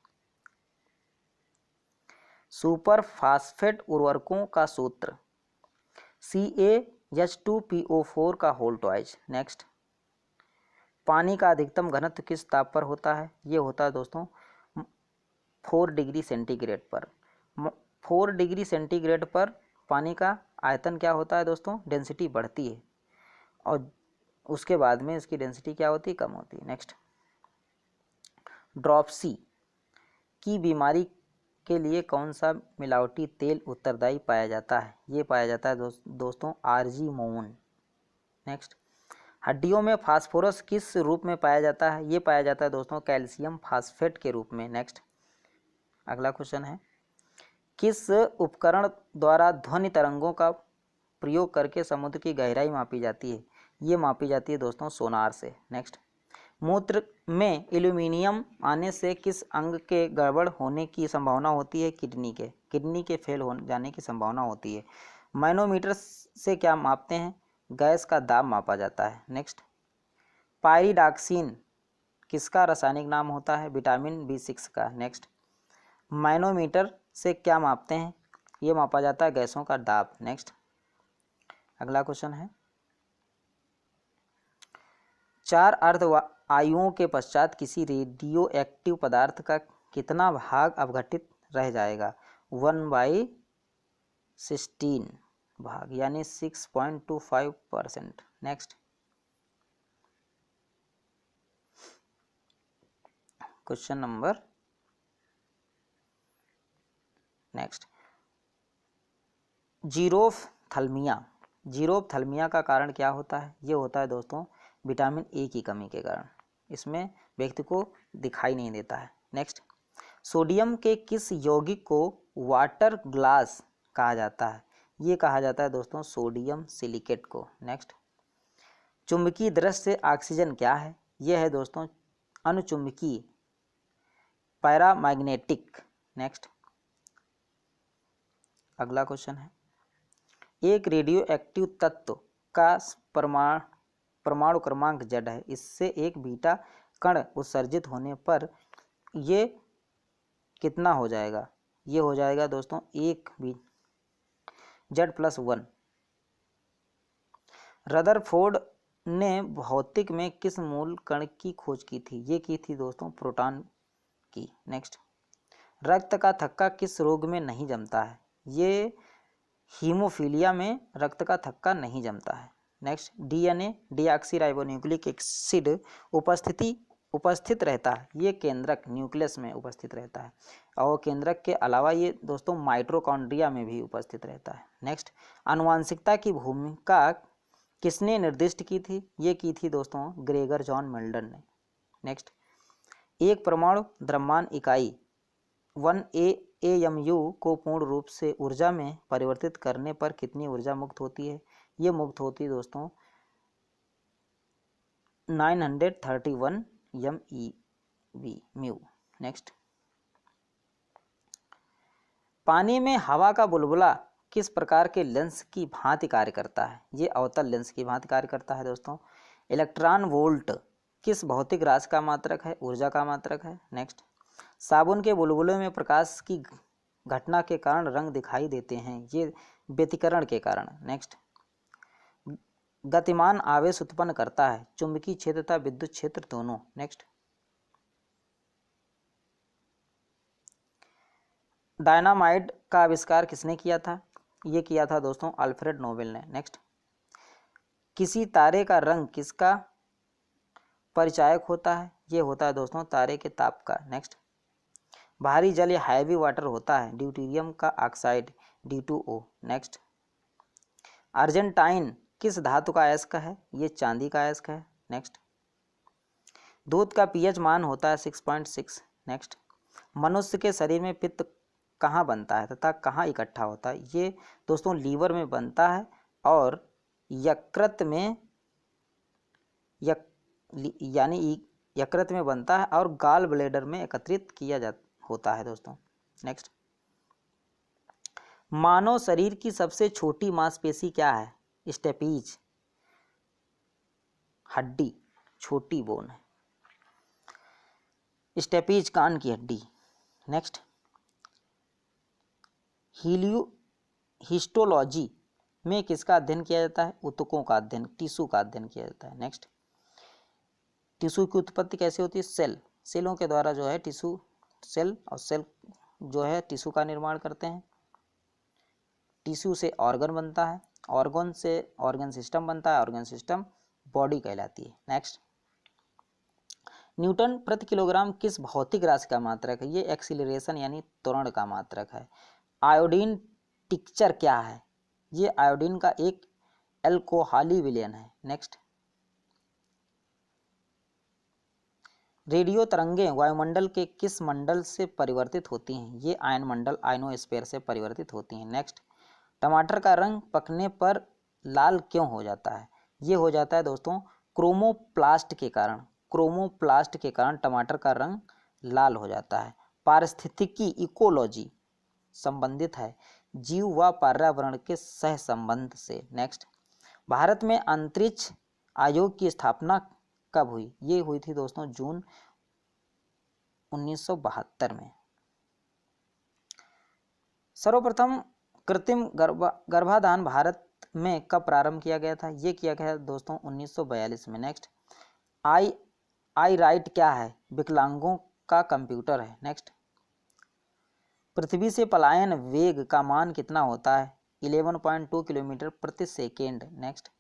[SPEAKER 1] super phosphate उर्वरकों का सूत्र CaH2PO4 का होल ट्वाइस। नेक्स्ट, पानी का अधिकतम घनत्व किस ताप पर होता है? ये होता है दोस्तों 4 डिग्री सेंटीग्रेड पर। 4 डिग्री सेंटीग्रेड पर पानी का आयतन क्या होता है दोस्तों? डेंसिटी बढ़ती है और उसके बाद में इसकी डेंसिटी क्या होती है? कम होती है। नेक्स्ट, ड्रॉपसी की बीमारी के लिए कौन सा मिलावटी तेल उत्तरदायी पाया जाता है? ये पाया जाता है दोस्तों आर्जीमोन। नेक्स्ट, हड्डियों में फास्फोरस किस रूप में पाया जाता है? ये पाया जाता है दोस्तों कैल्शियम फास्फेट के रूप में। नेक्स्ट, अगला क्वेश्चन है, किस उपकरण द्वारा ध्वनि तरंगों का प्रयोग करके समुद्र की गहराई मापी जाती है? ये मापी जाती है दोस्तों सोनार से। नेक्स्ट, मूत्र में एल्यूमिनियम आने से किस अंग के गड़बड़ होने की संभावना होती है? किडनी के फेल हो जाने की संभावना होती है। मैनोमीटर से क्या मापते हैं? गैस का दाब मापा जाता है। नेक्स्ट, पायरिडॉक्सिन किसका रासायनिक नाम होता है? विटामिन B6 का। नेक्स्ट, मैनोमीटर से क्या मापते हैं? ये मापा जाता है गैसों का दाब। नेक्स्ट, अगला क्वेश्चन है, 4 अर्ध आयुओं के पश्चात किसी रेडियो एक्टिव पदार्थ का कितना भाग अवघटित रह जाएगा? 1/16 भाग, यानी 6.25%। नेक्स्ट, क्वेश्चन नंबर नेक्स्ट, जीरोफ्थल्मिया का कारण क्या होता है? ये होता है दोस्तों विटामिन ए की कमी के कारण। इसमें व्यक्ति को दिखाई नहीं देता है। नेक्स्ट, सोडियम के किस यौगिक को वाटर ग्लास कहा जाता है? ये कहा जाता है दोस्तों सोडियम सिलिकेट को। नेक्स्ट, चुंबकीय दृष्टि से ऑक्सीजन क्या है? यह है दोस्तों अनुचुंबकीय, पैरामैग्नेटिक। नेक्स्ट, अगला क्वेश्चन है, एक रेडियो एक्टिव तत्व का परमाणु क्रमांक Z है। इससे एक बीटा कण उत्सर्जित होने पर ये कितना हो जाएगा? ये हो जाएगा दोस्तों एक Z+1। रदरफोर्ड ने भौतिक में किस मूल कण की खोज की थी? ये की थी दोस्तों प्रोटॉन की। नेक्स्ट, रक्त का थक्का किस रोग में नहीं जमता है? ये हीमोफीलिया में रक्त का थक्का नहीं जमता है। नेक्स्ट, DNA डीऑक्सीराइबोन्यूक्लिक एसिड उपस्थित रहता है। ये केंद्रक न्यूक्लियस में उपस्थित रहता है, और केंद्रक के अलावा ये दोस्तों माइटोकॉन्ड्रिया में भी उपस्थित रहता है। नेक्स्ट, आनुवांशिकता की भूमिका किसने निर्दिष्ट की थी? ये की थी दोस्तों ग्रेगर जॉन मेल्डन ने। नेक्स्ट, एक परमाणु द्रव्यमान इकाई 1 AMU को पूर्ण रूप से ऊर्जा में परिवर्तित करने पर कितनी ऊर्जा मुक्त होती है? ये मुक्त होती है दोस्तों 931 MeV। नेक्स्ट, पानी में हवा का बुलबुला किस प्रकार के लेंस की भांति कार्य करता है? ये अवतल लेंस की भांति कार्य करता है दोस्तों। इलेक्ट्रॉन वोल्ट किस भौतिक राशि का मात्रक है? ऊर्जा का मात्रक है। नेक्स्ट, साबुन के बुलबुले में प्रकाश की घटना के कारण रंग दिखाई देते हैं। ये व्यतिकरण के कारण। नेक्स्ट, गतिमान आवेश उत्पन्न करता है चुंबकीय क्षेत्र तथा विद्युत क्षेत्र दोनों। नेक्स्ट, डायनामाइट का आविष्कार किसने किया था? ये किया था दोस्तों अल्फ्रेड नोबेल ने। नेक्स्ट, किसी तारे का रंग किसका परिचायक होता है? ये होता है दोस्तों तारे के ताप का। नेक्स्ट, भारी जल या हैवी वाटर होता है ड्यूटेरियम का ऑक्साइड D2O। नेक्स्ट, अर्जेंटाइन किस धातु का अयस्क है? ये चांदी का अयस्क है। नेक्स्ट, दूध का pH मान होता है 6.6। नेक्स्ट, मनुष्य के शरीर में पित्त कहाँ बनता है तथा कहाँ इकट्ठा होता है? ये दोस्तों लीवर में बनता है और यकृत में यकृत में बनता है और गाल ब्लेडर में एकत्रित किया होता है दोस्तों। नेक्स्ट, मानव शरीर की सबसे छोटी मांसपेशी क्या है? स्टेपीज हड्डी, छोटी बोन है, स्टेपीज कान की हड्डी। नेक्स्ट, हिस्टोलॉजी में किसका अध्ययन किया जाता है? ऊतकों का अध्ययन, टिश्यू का अध्ययन किया जाता है। नेक्स्ट, टिश्यू की उत्पत्ति कैसे होती है? सेलों के द्वारा जो है टिश्यू सेल और सेल जो है टिश्यू का निर्माण करते हैं। टिश्यू से ऑर्गन बनता है, ऑर्गन से ऑर्गन सिस्टम बनता है, ऑर्गन सिस्टम बॉडी कहलाती है। नेक्स्ट, न्यूटन प्रति किलोग्राम किस भौतिक राशि का मात्रक है? ये एक्सीलरेशन यानी त्वरण का मात्रक है। आयोडीन टिक्चर क्या है? ये आयोडीन का एक एल्कोहली विलयन है। नेक्स्ट, रेडियो तरंगें वायुमंडल के किस मंडल से परिवर्तित होती हैं? ये आयन मंडल आयनोस्फीयर से परिवर्तित होती हैं। नेक्स्ट, टमाटर का रंग पकने पर लाल क्यों हो जाता है? ये हो जाता है दोस्तों क्रोमोप्लास्ट के कारण। क्रोमोप्लास्ट के कारण टमाटर का रंग लाल हो जाता है। पारिस्थितिकी इकोलॉजी संबंधित है जीव व पर्यावरण के सह संबंध से। नेक्स्ट, भारत में अंतरिक्ष आयोग की स्थापना कब हुई? ये हुई थी दोस्तों जून 1972 में। सर्वप्रथम कृत्रिम गर्भाधान भारत में कब प्रारंभ किया गया था? ये किया गया दोस्तों 1942 में। नेक्स्ट, आई राइट क्या है? विकलांगों का कंप्यूटर है। नेक्स्ट, पृथ्वी से पलायन वेग का मान कितना होता है? 11.2 किलोमीटर प्रति सेकेंड। नेक्स्ट,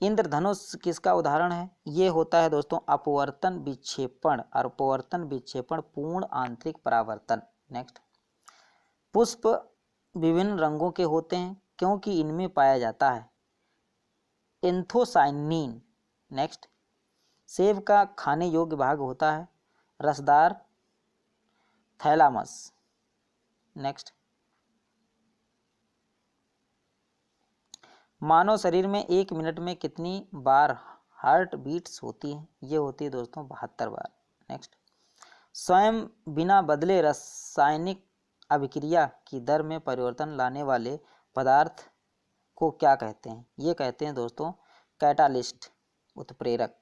[SPEAKER 1] इंद्रधनुष किसका उदाहरण है? ये होता है दोस्तों अपवर्तन विक्षेपण, अपवर्तन विक्षेपण पूर्ण आंतरिक परावर्तन। नेक्स्ट, पुष्प विभिन्न रंगों के होते हैं क्योंकि इनमें पाया जाता है एंथोसाइनिन। नेक्स्ट, सेब का खाने योग्य भाग होता है रसदार थैलामस। नेक्स्ट, मानव शरीर में 1 मिनट में कितनी बार हार्ट बीट्स होती हैं? ये होती है दोस्तों 72 बार। नेक्स्ट, स्वयं बिना बदले रासायनिक अभिक्रिया की दर में परिवर्तन लाने वाले पदार्थ को क्या कहते हैं? ये कहते हैं दोस्तों कैटालिस्ट, उत्प्रेरक।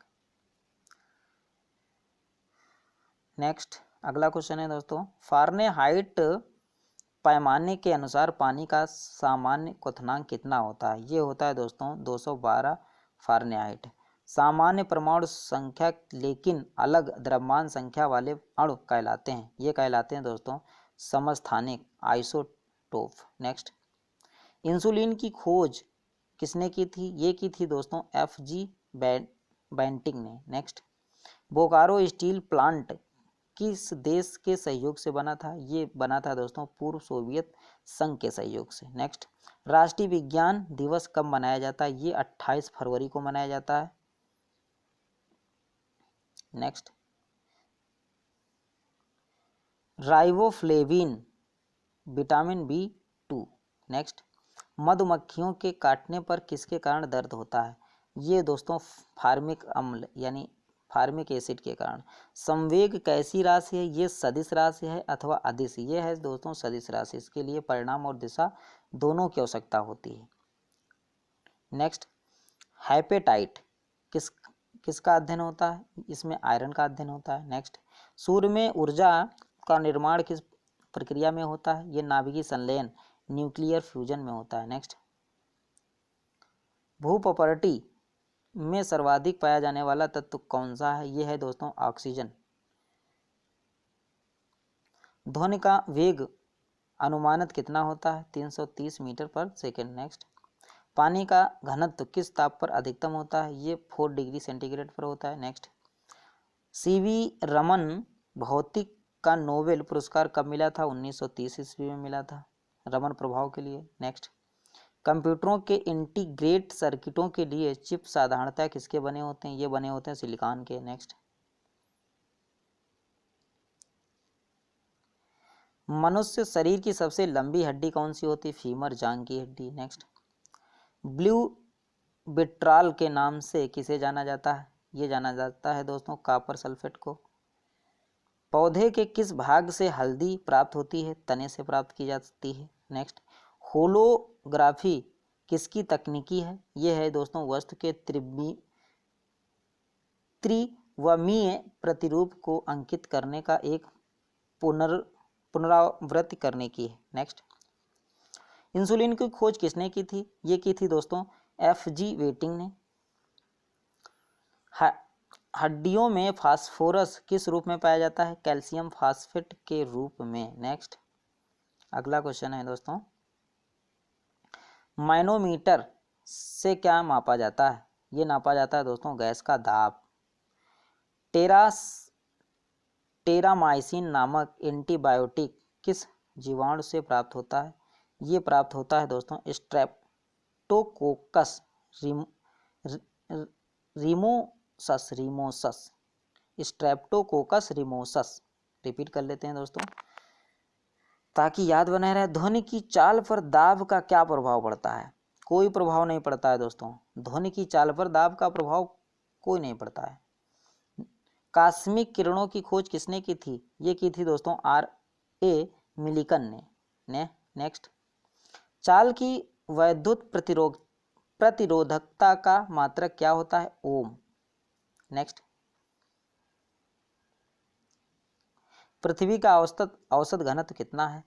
[SPEAKER 1] नेक्स्ट, अगला क्वेश्चन है दोस्तों फारेनहाइट पैमाने के अनुसार पानी का सामान्य क्वथनांक कितना होता है? ये होता है दोस्तों 212 फारेनहाइट। सामान्य परमाणु संख्या लेकिन अलग द्रव्यमान संख्या वाले अणु कहलाते हैं। ये कहलाते हैं दोस्तों समस्थानिक, आइसोटोप। नेक्स्ट, इंसुलिन की खोज किसने की थी? ये की थी दोस्तों FG बेंटिंग ने। नेक्स्ट, बोकारो स्टील प्लांट किस देश के सहयोग से बना था? ये बना था दोस्तों पूर्व सोवियत संघ के सहयोग से। नेक्स्ट, राष्ट्रीय विज्ञान दिवस कब मनाया जाता है? ये 28 फरवरी को मनाया जाता है। Next, riboflavin vitamin B2। Next, मधुमक्खियों के काटने पर किसके कारण दर्द होता है? ये दोस्तों फार्मिक अम्ल यानी फार्मिक एसिड के कारण। संवेग कैसी राशि है? ये सदिश राशि है अथवा अदिश। ये है दोस्तों सदिश राशि। इसके लिए परिणाम और दिशा दोनों की आवश्यकता होती है। नेक्स्ट, हेपेटाइट किसका अध्ययन होता है? इसमें आयरन का अध्ययन होता है। नेक्स्ट, सूर्य में ऊर्जा का निर्माण किस प्रक्रिया में होता है? ये नाभिकीय संलयन, न्यूक्लियर फ्यूजन में होता है। नेक्स्ट, भूप्रॉपर्टी में सर्वाधिक पाया जाने वाला तत्व कौन सा है? ये है दोस्तों ऑक्सीजन। ध्वनि का वेग अनुमानित कितना होता है? 330 मीटर पर सेकेंड। नेक्स्ट, पानी का घनत्व किस ताप पर अधिकतम होता है? ये 4 डिग्री सेंटीग्रेड पर होता है। नेक्स्ट, CV रमन भौतिक का नोबेल पुरस्कार कब मिला था? 1930 ईस्वी में मिला था रमन प्रभाव के लिए। नेक्स्ट, कंप्यूटरों के इंटीग्रेट सर्किटों के लिए चिप साधारणतः किसके बने होते हैं? ये बने होते हैं सिलिकॉन के। नेक्स्ट, मनुष्य शरीर की सबसे लंबी हड्डी कौन सी होती है? फीमर, जांघ की हड्डी। नेक्स्ट, ब्लू विट्रॉल के नाम से किसे जाना जाता है? ये जाना जाता है दोस्तों कॉपर सल्फेट को। पौधे के किस भाग से हल्दी प्राप्त होती है? तने से प्राप्त की जाती है। नेक्स्ट, होलोग्राफी किसकी तकनीकी है? ये है दोस्तों वस्तु के त्रिविमीय प्रतिरूप को अंकित करने का एक पुनरावृत्ति करने की है। नेक्स्ट, इंसुलिन की खोज किसने की थी? ये की थी दोस्तों FG बेंटिंग ने। हड्डियों में फास्फोरस किस रूप में पाया जाता है? कैल्शियम फास्फेट के रूप में। नेक्स्ट, अगला क्वेश्चन है दोस्तों मैनोमीटर से क्या मापा जाता है? ये नापा जाता है दोस्तों गैस का दाब। टेरामाइसिन नामक एंटीबायोटिक किस जीवाणु से प्राप्त होता है? ये प्राप्त होता है दोस्तों स्ट्रेप्टोकोकस रिमोसस। स्ट्रेप्टोकोकस रिमोसस। रिपीट कर लेते हैं दोस्तों ताकि याद बने रहे। ध्वनि की चाल पर दाब का क्या प्रभाव पड़ता है? कोई प्रभाव नहीं पड़ता है दोस्तों। ध्वनि की चाल पर दाब का प्रभाव कोई नहीं पड़ता है। कॉस्मिक किरणों की खोज किसने की थी? ये की थी दोस्तों R.A. मिलिकन ने। नेक्स्ट, चाल की वैद्युत प्रतिरोधकता का मात्रक क्या होता है? ओम। नेक्स्ट, पृथ्वी का औसत घनत्व कितना है?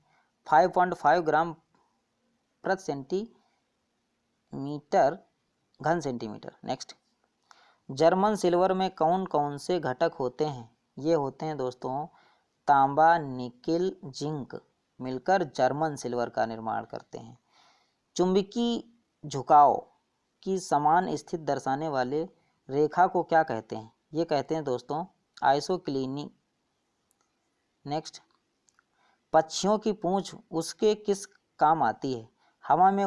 [SPEAKER 1] 5.5 ग्राम प्रति सेंटीमीटर घन सेंटीमीटर। नेक्स्ट, जर्मन सिल्वर में कौन कौन से घटक होते हैं? ये होते हैं दोस्तों तांबा, निकेल, जिंक मिलकर जर्मन सिल्वर का निर्माण करते हैं। चुंबकीय झुकाव की समान स्थिति दर्शाने वाले रेखा को क्या कहते हैं? ये कहते हैं दोस्तों आइसोक्लिनिक। नेक्स्ट, पक्षियों की पूंछ उसके किस काम आती है? हवा में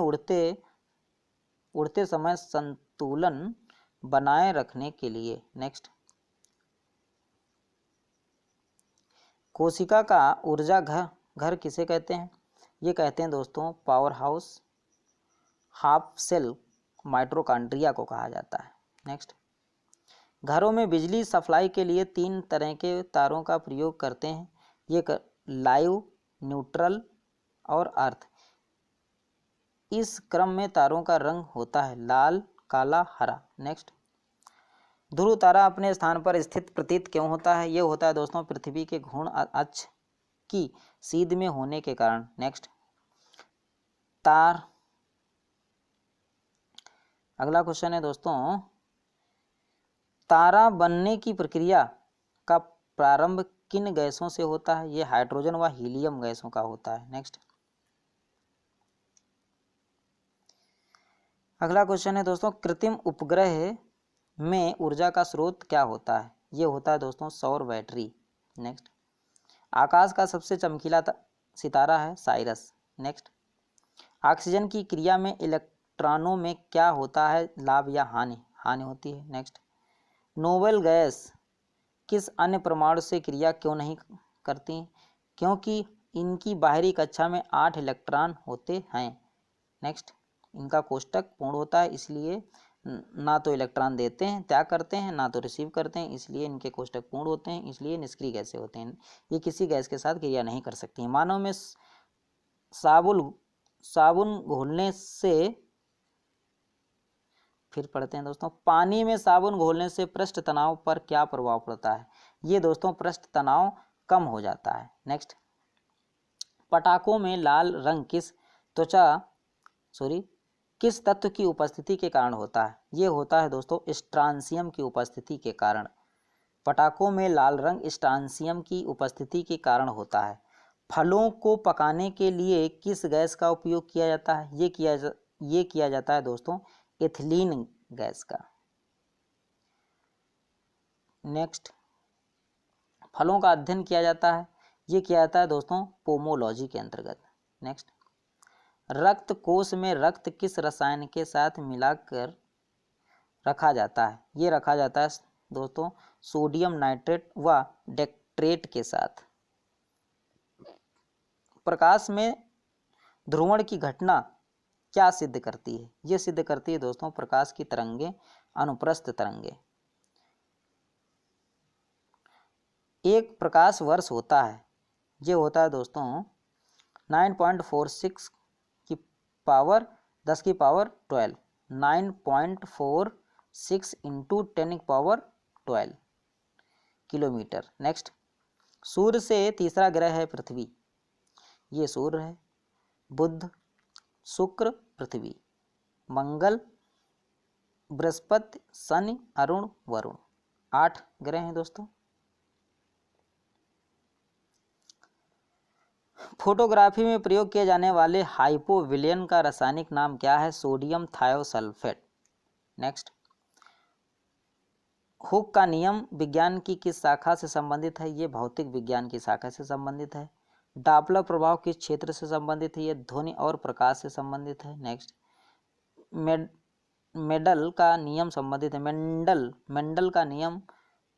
[SPEAKER 1] उड़ते समय संतुलन बनाए रखने के लिए। नेक्स्ट, कोशिका का ऊर्जा घर किसे कहते हैं? ये कहते हैं दोस्तों power house. Half cell mitochondria को कहा जाता है। नेक्स्ट, घरों में बिजली सप्लाई के लिए 3 तरह के तारों का प्रयोग करते हैं। ये लाइव, न्यूट्रल और अर्थ। इस क्रम में तारों का रंग होता है लाल, काला, हरा। नेक्स्ट, ध्रुव तारा अपने स्थान पर स्थित प्रतीत क्यों होता है? ये होता है दोस्तों पृथ्वी के घूर्ण अक्ष की सीध में होने के कारण। नेक्स्ट, अगला क्वेश्चन है दोस्तों, तारा बनने की प्रक्रिया का प्रारंभ किन गैसों से होता है? ये हाइड्रोजन व हीलियम गैसों का होता है। नेक्स्ट, अगला क्वेश्चन है दोस्तों, कृत्रिम उपग्रह में ऊर्जा का स्रोत क्या होता है? ये होता है दोस्तों सौर बैटरी। नेक्स्ट, आकाश का सबसे चमकीला सितारा है साइरस। नेक्स्ट, ऑक्सीजन की क्रिया में इलेक्ट्रॉनों में क्या होता है? लाभ या हानि? हानि होती है। नेक्स्ट, नोबेल गैस किस अन्य परमाणु से क्रिया क्यों नहीं करती? क्योंकि इनकी बाहरी कक्षा में 8 इलेक्ट्रॉन होते हैं। नेक्स्ट, इनका कोष्टक पूर्ण होता है, इसलिए ना तो इलेक्ट्रॉन देते हैं, त्याग करते हैं, ना तो रिसीव करते हैं, इसलिए इनके कोष्टक पूर्ण होते हैं, इसलिए निष्क्रिय गैसें होते हैं। ये किसी गैस के साथ क्रिया नहीं कर सकती हैं। मानव में साबुन घोलने से, फिर पढ़ते हैं दोस्तों, पानी में साबुन घोलने से पृष्ठ तनाव पर क्या प्रभाव पड़ता है? ये दोस्तों पृष्ठ तनाव कम हो जाता है। नेक्स्ट, पटाखों में लाल रंग किस तत्व की उपस्थिति के कारण होता है? ये होता है दोस्तों स्ट्रांसियम की उपस्थिति के कारण। पटाखों में लाल रंग स्ट्रांसियम की उपस्थिति के कारण होता है। फलों को पकाने के लिए किस गैस का उपयोग किया जाता है? ये किया जाता है दोस्तों एथिलीन गैस का। नेक्स्ट, फलों का अध्ययन किया जाता है, ये किया जाता है दोस्तों पोमोलॉजी के अंतर्गत। नेक्स्ट, रक्त कोश में रक्त किस रसायन के साथ मिलाकर रखा जाता है? ये रखा जाता है दोस्तों सोडियम नाइट्रेट व डेक्ट्रेट के साथ। प्रकाश में ध्रुवण की घटना क्या सिद्ध करती है? ये सिद्ध करती है दोस्तों प्रकाश की तरंगें अनुप्रस्थ तरंगें। एक प्रकाश वर्ष होता है, ये होता है दोस्तों 9.46 की पावर 10 की पावर 12, 9.46 इंटू 10 की पावर 12 किलोमीटर। नेक्स्ट, सूर्य से तीसरा ग्रह है पृथ्वी। ये सूर्य है, बुध, शुक्र, पृथ्वी, मंगल, बृहस्पति, शनि, अरुण, वरुण। 8 ग्रह हैं दोस्तों। फोटोग्राफी में प्रयोग किए जाने वाले हाइपोविलियन का रासायनिक नाम क्या है? Sodium thiosulphate. नेक्स्ट, हुक का नियम विज्ञान की किस शाखा से संबंधित है? ये भौतिक विज्ञान की शाखा से संबंधित है। डॉपलर प्रभाव किस क्षेत्र से संबंधित है? ये ध्वनि और प्रकाश से संबंधित है। नेक्स्ट, मेंडल का नियम संबंधित है। मेंडल का नियम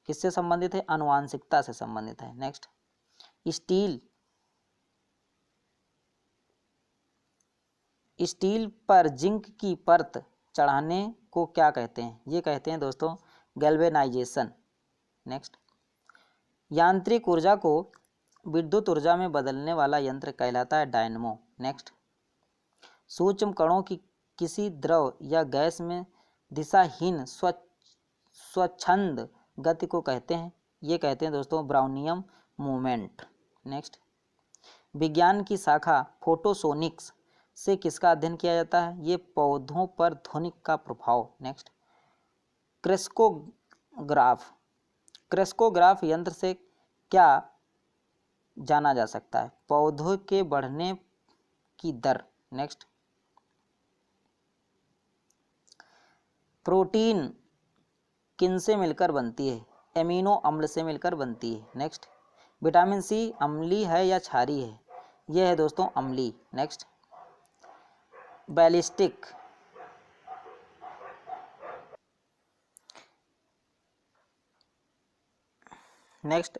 [SPEAKER 1] किससे संबंधित है? आनुवांशिकता से संबंधित है। नेक्स्ट, स्टील पर जिंक की परत चढ़ाने को क्या कहते हैं? ये कहते हैं दोस्तों गैल्वेनाइजेशन। नेक्स्ट, यांत्रिक ऊर्जा को विद्युत ऊर्जा में बदलने वाला यंत्र कहलाता है डायनमो। नेक्स्ट, सूक्ष्म कणों की किसी द्रव या गैस में दिशाहीन स्वच्छंद गति को कहते हैं, ये कहते हैं दोस्तों ब्राउनियन मूवमेंट। नेक्स्ट, विज्ञान की शाखा फोटोसोनिक्स से किसका अध्ययन किया जाता है, ये पौधों पर ध्वनि का प्रभाव। नेक्स्ट, क्रेस्कोग्राफ यंत्र से क्या जाना जा सकता है, पौधों के बढ़ने की दर। नेक्स्ट, प्रोटीन किन से मिलकर बनती है, एमिनो अम्ल से मिलकर बनती है। नेक्स्ट, विटामिन सी अम्लीय है या क्षारीय है, यह है दोस्तों अम्लीय। नेक्स्ट,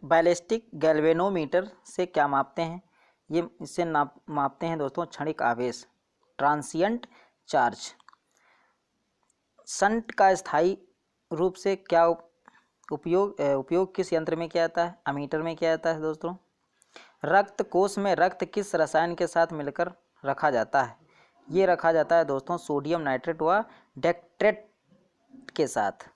[SPEAKER 1] बैलिस्टिक गैल्वेनोमीटर से क्या मापते हैं, ये इससे मापते हैं दोस्तों क्षणिक आवेश, ट्रांसिएंट चार्ज। शंट का स्थायी रूप से क्या उपयोग किस यंत्र में किया जाता है, अमीटर में किया जाता है दोस्तों। रक्त कोश में रक्त किस रसायन के साथ मिलकर रखा जाता है, ये रखा जाता है दोस्तों सोडियम नाइट्रेट व डेक्ट्रेट के साथ।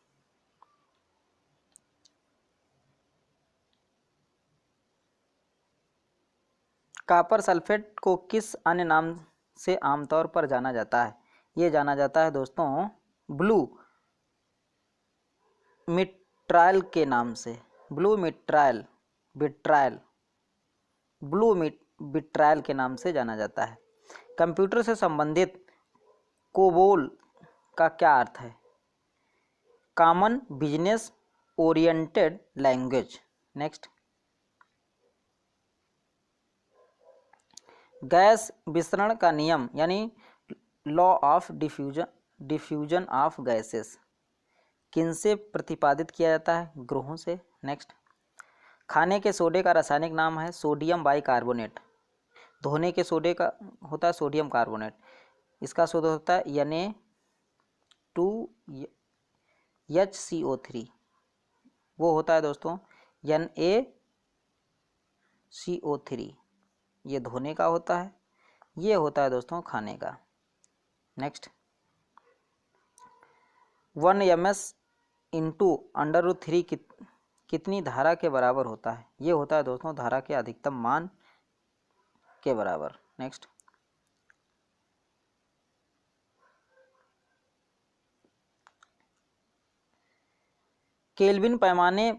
[SPEAKER 1] कॉपर सल्फेट को किस अन्य नाम से आमतौर पर जाना जाता है, ये जाना जाता है दोस्तों ब्लू मिट्रायल के नाम से, ब्लू विट्रायल के नाम से जाना जाता है। कंप्यूटर से संबंधित कोबोल का क्या अर्थ है, common business oriented language. Next, gas विसरण का नियम यानी law of diffusion of gases किनसे प्रतिपादित किया जाता है, ग्रहों से। नेक्स्ट, खाने के सोडे का रासायनिक नाम है सोडियम बाइकार्बोनेट, धोने के सोडे का होता है सोडियम कार्बोनेट, इसका सोडा होता है Na2HCO3, वो होता है दोस्तों NaCO3, ये धोने का होता है, ये होता है दोस्तों खाने का। नेक्स्ट, 1 ms इंटू √3 कितनी धारा के बराबर होता है, ये होता है दोस्तों धारा के अधिकतम मान के बराबर। नेक्स्ट, केल्विन पैमाने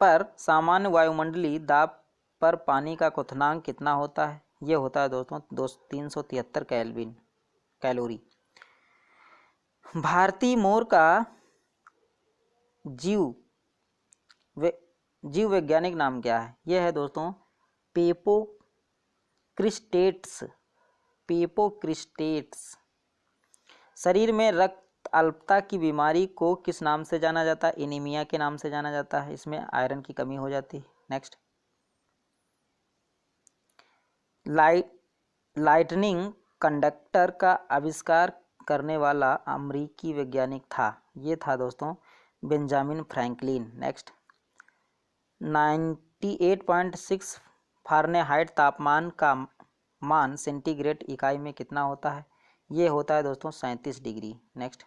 [SPEAKER 1] पर सामान्य वायुमंडलीय दाब पर पानी का क्वथनांक कितना होता है, ये होता है दोस्तों 373 कैलोरी। भारतीय मोर का जीव वैज्ञानिक नाम क्या है, यह है दोस्तों पेपोक्रिस्टेट्स। शरीर में रक्त अल्पता की बीमारी को किस नाम से जाना जाता है, एनीमिया के नाम से जाना जाता है, इसमें आयरन की कमी हो जाती है। नेक्स्ट, लाइटनिंग कंडक्टर का आविष्कार करने वाला अमेरिकी वैज्ञानिक था, ये था दोस्तों बेंजामिन फ्रैंकलिन। नेक्स्ट, 98.6 फारेनहाइट तापमान का मान सेंटीग्रेड इकाई में कितना होता है, ये होता है दोस्तों 37 डिग्री। नेक्स्ट,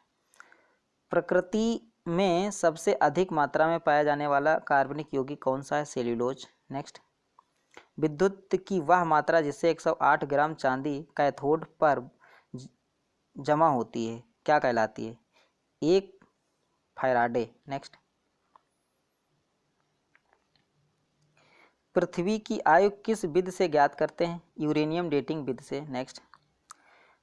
[SPEAKER 1] प्रकृति में सबसे अधिक मात्रा में पाया जाने वाला कार्बनिक यौगिक कौन सा है, सेल्यूलोज। नेक्स्ट, विद्युत की वह मात्रा जिससे 108 ग्राम चांदी कैथोड पर जमा होती है क्या कहलाती है, 1 फैराडे। नेक्स्ट, पृथ्वी की आयु किस विधि से ज्ञात करते हैं, यूरेनियम डेटिंग विधि से। नेक्स्ट,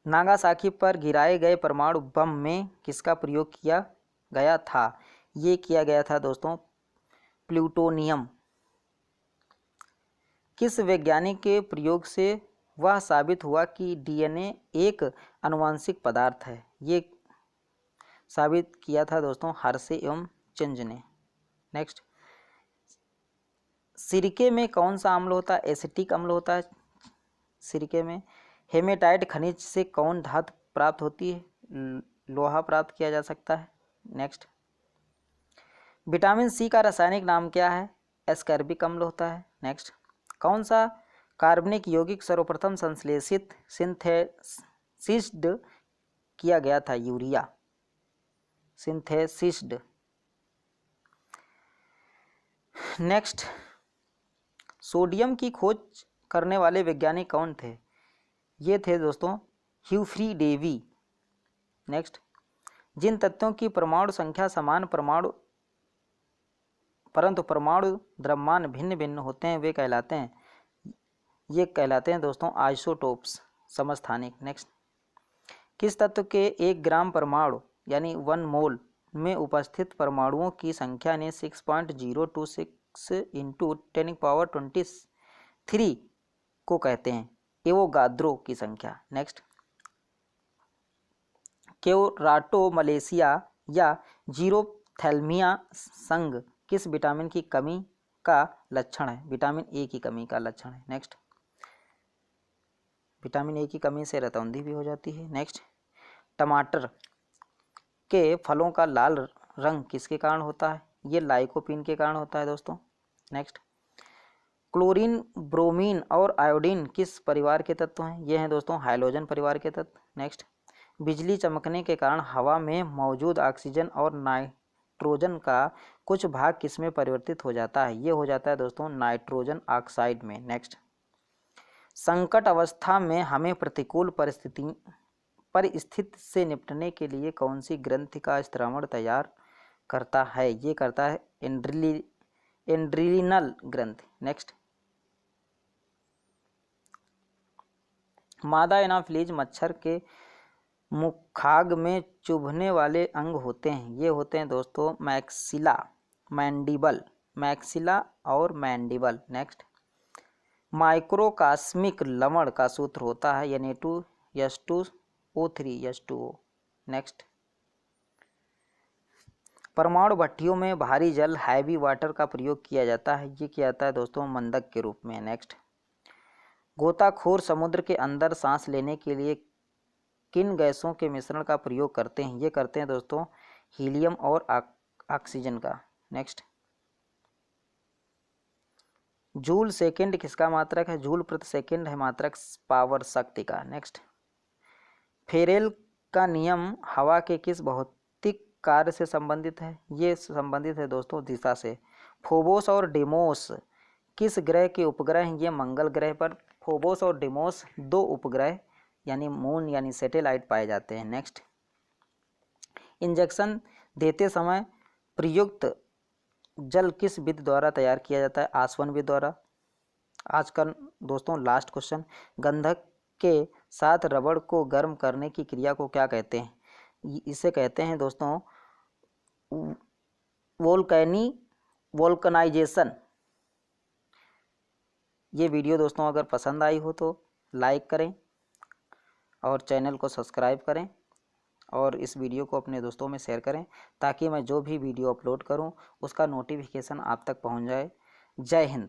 [SPEAKER 1] नागासाकी पर गिराए गए परमाणु बम में किसका प्रयोग किया गया था, ये किया गया था दोस्तों प्लूटोनियम। किस वैज्ञानिक के प्रयोग से वह साबित हुआ कि डीएनए एक आनुवंशिक पदार्थ है, ये साबित किया था दोस्तों हर्शे एवं चेंज ने। नेक्स्ट, सिरके में कौन सा अम्ल होता है, एसिटिक अम्ल होता है सिरके में। हेमेटाइट खनिज से कौन धातु प्राप्त होती है, लोहा प्राप्त किया जा सकता है। नेक्स्ट, विटामिन सी का रासायनिक नाम क्या है, एस्कॉर्बिक अम्ल होता है। नेक्स्ट, कौन सा कार्बनिक यौगिक सर्वप्रथम संश्लेषित सिंथेसिस्ड किया गया था? यूरिया, सिंथेसिस्ड। नेक्स्ट, सोडियम की खोज करने वाले वैज्ञानिक कौन थे? ये थे दोस्तों ह्यूफ्री डेवी। नेक्स्ट, जिन तत्वों की परमाणु संख्या समान परंतु परमाणु द्रव्यमान भिन्न भिन्न होते हैं वे कहलाते हैं दोस्तों आइसोटोप्स, समस्थानिक। नेक्स्ट, किस तत्व के 1 ग्राम परमाणु यानी 1 मोल में उपस्थित परमाणुओं की संख्या ने 6.026 इंटू 10⁻23 को कहते हैं? एवोगाद्रो की संख्या। नेक्स्ट, केराटो मलेशिया या जीरोथैल्मिया संघ किस विटामिन की कमी का लक्षण है? विटामिन ए की कमी का लक्षण है। नेक्स्ट, विटामिन ए की कमी से रतौंधी भी हो जाती है। नेक्स्ट, टमाटर के फलों का लाल रंग किसके कारण होता है? ये लाइकोपीन के कारण होता है दोस्तों। नेक्स्ट, क्लोरीन, ब्रोमीन और आयोडीन किस परिवार के तत्व हैं? ये हैं दोस्तों हाइड्रोजन परिवार के तत्व। नेक्स्ट, बिजली चमकने के कारण हवा में मौजूद ऑक्सीजन और नाइट्रोजन का कुछ भाग किसमें परिवर्तित हो जाता है? ये हो जाता है दोस्तों नाइट्रोजन ऑक्साइड में। नेक्स्ट, संकट अवस्था में हमें प्रतिकूल परिस्थिति से निपटने के लिए कौन सी ग्रंथि का स्त्रावण तैयार करता है? ये करता है एड्रिनल ग्रंथि। नेक्स्ट, मादा एनाफिलीज मच्छर के मुखाग्र में चुभने वाले अंग होते हैं। ये होते हैं दोस्तों मैक्सिला, मैंडिबल, मैक्सिला और मैंडिबल। नेक्स्ट, माइक्रोकास्मिक लवण का सूत्र होता है Na2H2O3H2O। नेक्स्ट, परमाणु भट्टियों में भारी जल हैवी वाटर का प्रयोग किया जाता है। ये किया जाता है दोस्तों मंदक के रूप में। नेक्स्ट, गोताखोर समुद्र के अंदर सांस लेने के लिए किन गैसों के मिश्रण का प्रयोग करते हैं? ये करते हैं दोस्तों हीलियम और ऑक्सीजन का। नेक्स्ट, जूल सेकेंड किसका मात्रक है? जूल प्रति सेकेंड है मात्रक पावर शक्ति का। नेक्स्ट, फेरेल का नियम हवा के किस भौतिक कार्य से संबंधित है? ये संबंधित है दोस्तों दिशा से। फोबोस और डेमोस किस ग्रह के उपग्रह हैं? ये मंगल ग्रह पर फोबोस और डेमोस 2 उपग्रह यानी मून यानी सैटेलाइट पाए जाते हैं। नेक्स्ट, इंजेक्शन देते समय प्रयुक्त जल किस विधि द्वारा तैयार किया जाता है? आसवन विधि द्वारा। आज का दोस्तों लास्ट क्वेश्चन, गंधक के साथ रबड़ को गर्म करने की क्रिया को क्या कहते हैं? इसे कहते हैं दोस्तों वोल्कनाइजेशन। ये वीडियो दोस्तों अगर पसंद आई हो तो लाइक करें और चैनल को सब्सक्राइब करें और इस वीडियो को अपने दोस्तों में शेयर करें ताकि मैं जो भी वीडियो अपलोड करूं उसका नोटिफिकेशन आप तक पहुंच जाए। जय हिंद।